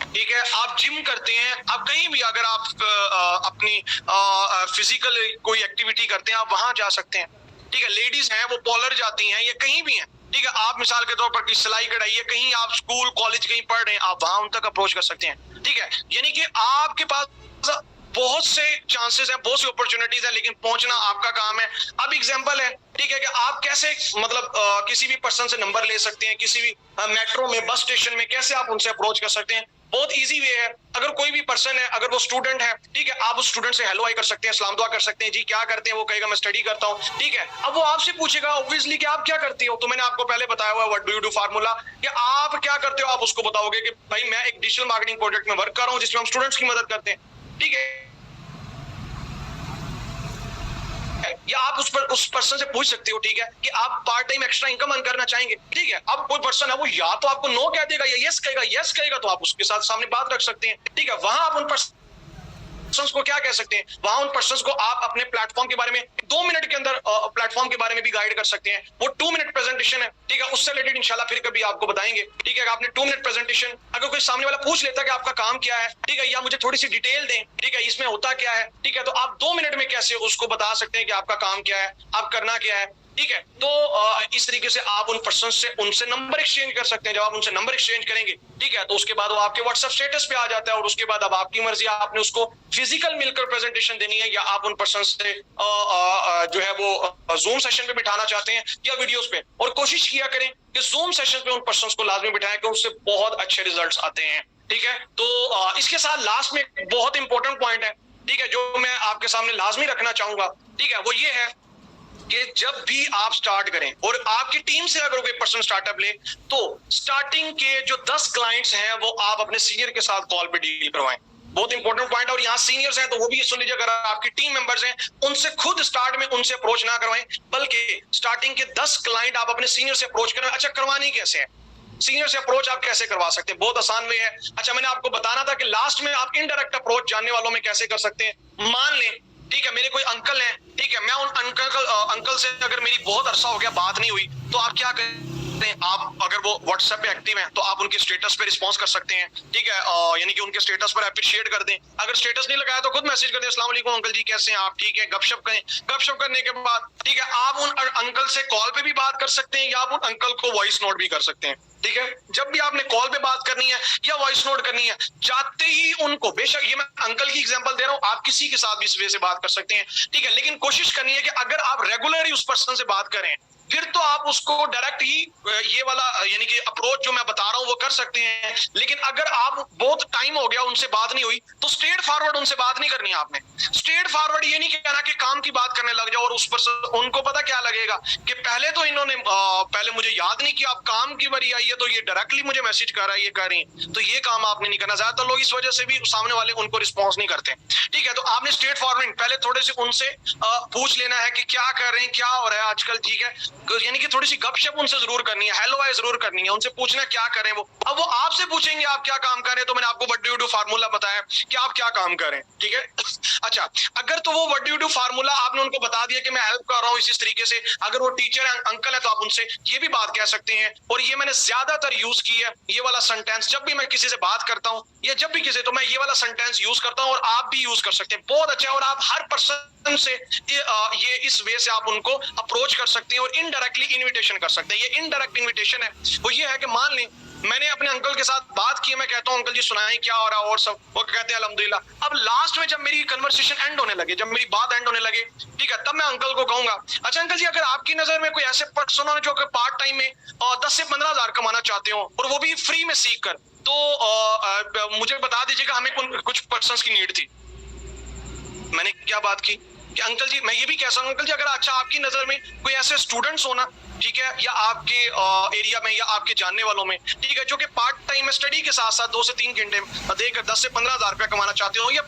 ठीक है, आप जिम करते हैं, आप कहीं भी अगर आप अपनी फिजिकल कोई एक्टिविटी करते हैं, आप वहां जा सकते हैं। ठीक है, लेडीज हैं वो पार्लर जाती हैं, ये कहीं भी हैं। ठीक है, आप मिसाल के तौर पर सिलाई कढ़ाई है, कहीं आप स्कूल कॉलेज कहीं पढ़ रहे हैं, आप वहां उन तक अप्रोच कर सकते हैं। ठीक है, यानी कि आपके पास बहुत से चांसेस है, बहुत सी अपॉर्चुनिटीज है, लेकिन पहुंचना आपका काम है। अब एग्जांपल है, ठीक है, कि आप कैसे मतलब किसी भी पर्सन से नंबर ले सकते हैं, किसी भी मेट्रो में, बस स्टेशन में कैसे आप उनसे अप्रोच कर सकते हैं। बहुत इजी वे है, अगर कोई भी पर्सन है, अगर वो स्टूडेंट है, ठीक है, आप उस स्टूडेंट से हेलो हाई कर सकते हैं, सलाम दुआ कर सकते हैं, जी क्या करते हैं, वो कहेगा मैं स्टडी करता हूं। ठीक है, अब वो आपसे पूछेगा ऑब्वियसली कि आप क्या करते हो, तो मैंने आपको पहले बताया हुआ what do you do formula, कि आप क्या करते हो, आप उसको बताओगे कि भाई मैं एक डिजिटल मार्केटिंग प्रोजेक्ट में वर्क कर रहा हूं जिसमें हम स्टूडेंट्स की मदद करते हैं। ठीक है, या आप उस पर्सन से पूछ सकते हो, ठीक है, कि आप part time extra income earn करना चाहेंगे। ठीक है, अब कोई पर्सन है वो या तो आपको नो कह देगा या यस कहेगा, तो आप उसके साथ सामने बात रख सकते हैं। ठीक है, वहां आप उन पर्सन्स को क्या कह सकते हैं, वहां उन पर्सन्स को आप अपने प्लेटफॉर्म के बारे में 2 मिनट के अंदर प्लेटफॉर्म के बारे में भी गाइड कर सकते हैं। वो 2 मिनट प्रेजेंटेशन है, ठीक है, उससे रिलेटेड इंशाल्लाह फिर कभी आपको बताएंगे। ठीक है, आपने 2 मिनट प्रेजेंटेशन, अगर कोई सामने वाला पूछ लेता है कि आपका काम क्या है, ठीक है, या मुझे थोड़ी सी डिटेल दें, ठीक है, इसमें होता क्या है, ठीक है, तो आप 2 मिनट में कैसे उसको बता सकते हैं कि आपका काम क्या है, आप करना क्या है। ठीक है, तो इस तरीके से आप उन पर्सन से उनसे नंबर एक्सचेंज कर सकते हैं। जब आप उनसे नंबर एक्सचेंज करेंगे, ठीक है, तो उसके बाद वो आपके व्हाट्सएप स्टेटस पे आ जाता है, और उसके बाद अब आपकी मर्जी, आपने उसको फिजिकल मिलकर प्रेजेंटेशन देनी है, या आप उन पर्सन से जो है वो जूम सेशन पे बिठाना चाहते हैं या वीडियोस पे, और कोशिश किया करें कि जूम सेशन पे उन पर्सन को लाजमी बिठाएं, कि उससे बहुत अच्छे रिजल्ट्स आते हैं। ठीक है, तो इसके साथ लास्ट में एक बहुत इंपॉर्टेंट पॉइंट है, ठीक है, जो मैं आपके सामने लाजमी रखना चाहूंगा, ठीक है, वो ये है कि जब भी आप स्टार्ट करें, और आपकी टीम से अगर कोई पर्सन स्टार्टअप ले, तो स्टार्टिंग के जो 10 क्लाइंट्स हैं वो आप अपने सीनियर के साथ कॉल पे डील करवाएं। बहुत इंपॉर्टेंट पॉइंट। और यहाँ सीनियर्स हैं तो वो भी सुन लीजिए, अगर आपकी टीम मेंबर्स हैं उनसे खुद स्टार्ट में उनसे अप्रोच ना करवाएं, बल्कि स्टार्टिंग के 10 क्लाइंट आप अपने सीनियर से अप्रोच करें। अच्छा, करवानी कैसे है, सीनियर से अप्रोच आप कैसे करवा सकते हैं? बहुत आसान वे है। अच्छा, मैंने आपको बताना था कि लास्ट में आप इनडायरेक्ट अप्रोच जानने वालों में कैसे कर सकते हैं। मान लें, ठीक है, मेरे कोई अंकल हैं, ठीक है, मैं उन अंकल से अगर मेरी बहुत अरसा हो गया बात नहीं हुई, तो आप क्या करें, आप अगर वो व्हाट्सएप पे एक्टिव हैं तो आप उनके स्टेटस पे रिस्पॉन्स कर सकते हैं। ठीक है, यानी कि उनके स्टेटस पर अप्रिशिएट कर दें। अगर स्टेटस नहीं लगाया तो खुद मैसेज कर दें, अस्सलाम वालेकुम अंकल जी, कैसे हैं आप, ठीक है, गपशप करें। गपशप करने के बाद, ठीक है, आप उन अंकल से कॉल पे भी बात कर सकते हैं, या आप उन अंकल को वॉइस नोट भी कर सकते हैं। ठीक है, जब भी आपने कॉल पे बात करनी है या वॉइस नोट करनी है, जाते ही उनको, बेशक ये मैं अंकल की एग्जांपल दे रहा हूं, आप किसी के साथ भी इस वे से बात कर सकते हैं। ठीक है, लेकिन कोशिश करनी है कि अगर आप रेगुलरली उस पर्सन से बात करें, फिर तो आप उसको डायरेक्ट ही ये वाला यानी कि अप्रोच जो मैं बता रहा हूं वो कर सकते हैं। लेकिन अगर आप बहुत टाइम हो गया उनसे बात नहीं हुई, तो स्ट्रेट फॉरवर्ड उनसे बात नहीं करनी आपने। स्ट्रेट फॉरवर्ड ये नहीं कहना कि काम की बात करने लग जाओ, और उस पर उनको पता क्या लगेगा कि पहले तो इन्होंने पहले मुझे याद नहीं किया, अब काम की बारी आई है तो ये डायरेक्टली मुझे मैसेज कर रहा है, ये कर रही है, तो ये काम आपने नहीं करना। ज्यादातर लोग इस वजह से भी सामने वाले उनको रिस्पॉन्स नहीं करते। ठीक है, तो आपने स्ट्रेट फॉरवर्ड पहले थोड़े से उनसे पूछ लेना है कि क्या कर रहे हैं, क्या हो रहा है आजकल। ठीक है, यानी कि थोड़ी सी गपशप उनसे जरूर करनी है, हेलो हाय जरूर करनी है, उनसे पूछना क्या करें वो। अब वो आपसे पूछेंगे आप क्या काम कर रहे हैं, तो मैंने आपको what do you do formula बताया कि आप क्या काम करें, ठीक है। अच्छा, अगर तो वो what do you do formula आपने उनको बता दिया कि मैं हेल्प कर रहा हूँ इस तरीके से, अगर वो टीचर है अंकल है तो आप उनसे ये भी बात कह सकते हैं। और ये मैंने ज्यादातर यूज की है ये वाला सेंटेंस, जब भी मैं किसी से बात करता हूँ या जब भी किसी, तो मैं ये वाला सेंटेंस यूज करता हूँ और आप भी यूज कर सकते हैं, बहुत अच्छा है। और आप हर पर्सन से ये इस वे से आप उनको अप्रोच कर सकते हैं और इनडायरेक्टली इनविटेशन कर सकते हैं। ये इनडायरेक्ट इनविटेशन है वो ये है कि मान लें मैंने अपने अंकल के साथ बात की, मैं कहता हूँ अंकल जी सुनाएं क्या हो रहा है और सब, वो कहते हैं अल्हम्दुलिल्लाह। अब लास्ट में जब मेरी कन्वर्सेशन एंड होने लगे, जब मेरी बात एंड होने लगे, ठीक है, तब मैं अंकल को कहूंगा अच्छा अंकल जी, अगर आपकी नजर में कोई ऐसे पर्सन हो जो कि पार्ट टाइम में 10 से 15 हजार कमाना चाहते हो और वो भी फ्री में सीख कर, तो मुझे बता दीजिएगा। हमें कुछ पर्सन की नीड थी। मैंने क्या बात की कि अंकल जी, मैं ये भी कह सकता हूँ अंकल जी, अगर अच्छा आपकी नजर में कोई ऐसे स्टूडेंट्स होना, ठीक है, या आपके एरिया में या आपके जानने वालों में, ठीक है, जो कि पार्ट टाइम में स्टडी के साथ साथ 2 से 3 घंटे देकर 10 से 15 हजार रुपया कमाना चाहते हो, या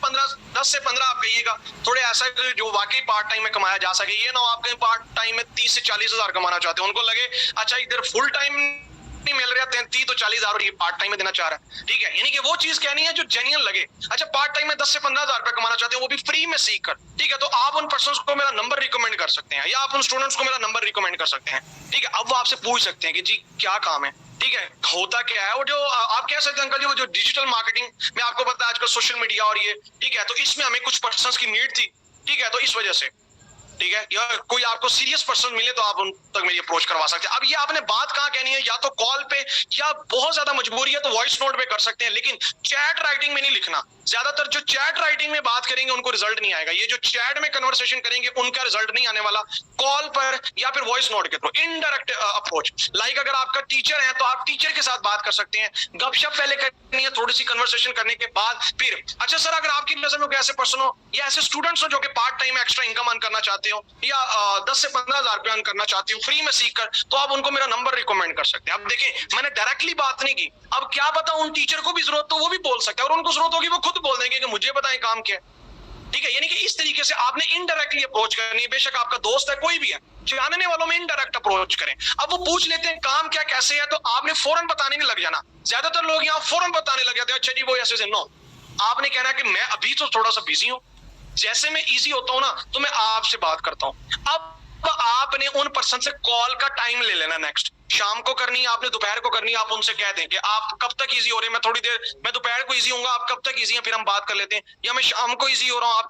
10 से 15 आप कहिएगा, थोड़े ऐसा जो वाकई पार्ट टाइम में कमाया जा सके। ये ना आप कहीं पार्ट टाइम में 30 से 40 हजार कमाना चाहते हो, उनको लगे अच्छा इधर फुल टाइम नहीं मिल रहा, 30 तो 40 हजार और ये पार्ट टाइम में देना चाह रहा है, ठीक है। यानी कि वो चीज कहनी है जो जेन्युइन लगे। अच्छा, पार्ट टाइम में 10 से 15 हजार रुपया कमाना चाहते हैं, वो भी फ्री में सीख कर, ठीक है, तो आप उन पर्सन्स को मेरा नंबर रिकमेंड कर सकते हैं, या आप उन स्टूडेंट्स को मेरा नंबर रिकमेंड कर सकते हैं, ठीक है। अब वो आपसे पूछ सकते हैं कि जी क्या काम है, ठीक है, होता क्या है। और जो आप कह सकते हैं अंकल जी, वो जो डिजिटल मार्केटिंग में आपको पता है आजकल सोशल मीडिया और ये, ठीक है, तो इसमें हमें कुछ पर्सन्स की नीड थी, ठीक है, तो इस वजह से, ठीक है, या कोई आपको सीरियस पर्सन मिले तो आप उन तक मेरी अप्रोच करवा सकते हैं। अब ये आपने बात कहाँ कहनी है, या तो कॉल पे, या बहुत ज्यादा मजबूरी है तो वॉइस नोट पे कर सकते हैं, लेकिन चैट राइटिंग में नहीं लिखना। ज्यादातर जो चैट राइटिंग में बात करेंगे उनको रिजल्ट नहीं आएगा। ये जो चैट में कन्वर्सेशन करेंगे उनका रिजल्ट नहीं आने वाला। कॉल पर या फिर वॉइस नोट के थ्रू इनडायरेक्ट अप्रोच, लाइक अगर आपका टीचर है तो आप टीचर के साथ बात कर सकते हैं, गपशप पहले करनी है, थोड़ी सी कन्वर्सेशन करने के बाद फिर अच्छा सर, अगर आपकी नजर में कोई ऐसे पर्सन हो या ऐसे स्टूडेंट्स हो जो कि part time extra income earn करना चाहते हो, या 10 से 15 हजार रुपया अर्न करना चाहते हो फ्री में सीख कर, तो आप उनको मेरा नंबर रिकमेंड कर सकते हैं। अब देखें, मैंने डायरेक्टली बात नहीं की, अब क्या पता उन टीचर को भी जरूरत तो वो भी बोल सकते हैं, और उनको जरूरत होगी वो खुद बोल देंगे कि मुझे बताएं काम क्या है, ठीक है। यानी कि इस तरीके से आपने इनडायरेक्टली अप्रोच करनी है। बेशक आपका दोस्त है, कोई भी है, जानने वालों में इनडायरेक्ट अप्रोच करें। अब वो पूछ लेते हैं काम क्या कैसे है, तो आपने फौरन बताने नहीं लग जाना। ज्यादातर लोग यहाँ फौरन बताने लग जाते हैं, अच्छा जी वो ऐसे, नो, आपने कहना कि मैं अभी तो थोड़ा सा बिजी हूँ, जैसे मैं इजी होता हूँ ना तो मैं आपसे बात करता हूँ। अब आपने उन पर्सन से कॉल का टाइम ले लेना, नेक्स्ट शाम को करनी है, आपने दोपहर को करनी है। आप उनसे कह दें कि आप कब तक इजी हो रहे हैं, मैं थोड़ी देर, मैं दोपहर को इजी होऊंगा, आप कब तक इजी हैं, फिर हम बात कर लेते हैं, या मैं शाम को इजी हो रहा हूँ, आप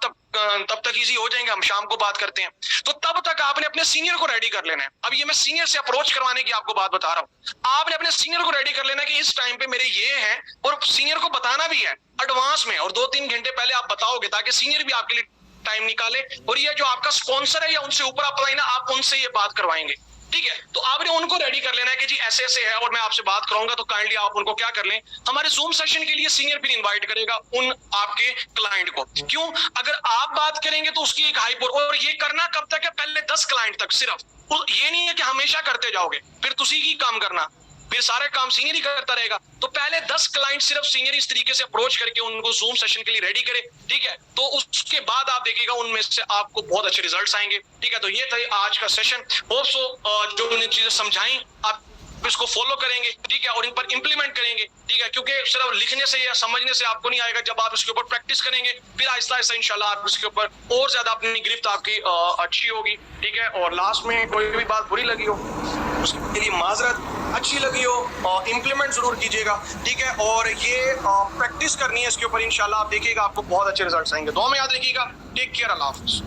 तब तक इजी हो जाएंगे, हम शाम को बात करते हैं। तो तब तक आपने अपने सीनियर को रेडी कर लेना है। अब ये मैं सीनियर से अप्रोच करवाने की आपको बात बता रहा हूँ। आपने अपने सीनियर को रेडी कर लेना है कि इस टाइम पे मेरे ये है, और सीनियर को बताना भी है एडवांस में, और 2-3 घंटे पहले आप बताओगे ताकि सीनियर भी आपके लिए टाइम निकाले। और ये जो आपका स्पॉन्सर है या उनसे ऊपर अप्लाई ना, आप उनसे ये बात करवाएंगे, ठीक है। तो आपने उनको रेडी कर लेना है कि जी ऐसे ऐसे है और मैं आपसे बात करूंगा, तो काइंडली आप उनको क्या कर लें, हमारे जूम सेशन के लिए सीनियर फिर इनवाइट करेगा उन आपके क्लाइंट को। क्यों? अगर आप बात करेंगे तो उसकी एक हाइप, और ये करना कब तक है, पहले 10 क्लाइंट तक सिर्फ। ये नहीं है कि हमेशा करते जाओगे, फिर तुसी ही काम करना, फिर सारे काम सीनियर ही करता रहेगा। तो पहले 10 क्लाइंट सिर्फ सीनियर इस तरीके से अप्रोच करके उनको जूम सेशन के लिए रेडी करे, ठीक है। तो उसके बाद आप देखिएगा उनमें से आपको बहुत अच्छे रिजल्ट्स आएंगे, ठीक है। तो ये था आज का सेशन। होप सो जो मैंने चीजें समझाई आप इसको फॉलो करेंगे, ठीक है, और इन पर इंप्लीमेंट करेंगे, ठीक है। क्योंकि सिर्फ लिखने से या समझने से आपको नहीं आएगा, जब आप इसके ऊपर प्रैक्टिस करेंगे फिर आहिस्ता आहिस्ता इंशाल्लाह आप इसके ऊपर और ज्यादा अपनी गिरफ्त आपकी अच्छी होगी, ठीक है। और लास्ट में कोई भी बात बुरी लगी हो उसके लिए माजरत, अच्छी लगी हो इंप्लीमेंट जरूर कीजिएगा, ठीक है। और ये प्रैक्टिस करनी है इसके ऊपर, इंशाल्लाह आप देखिएगा आपको बहुत अच्छे रिजल्ट्स आएंगे। दुआ में याद रखिएगा। टेक केयर, अल्लाह हाफिज़।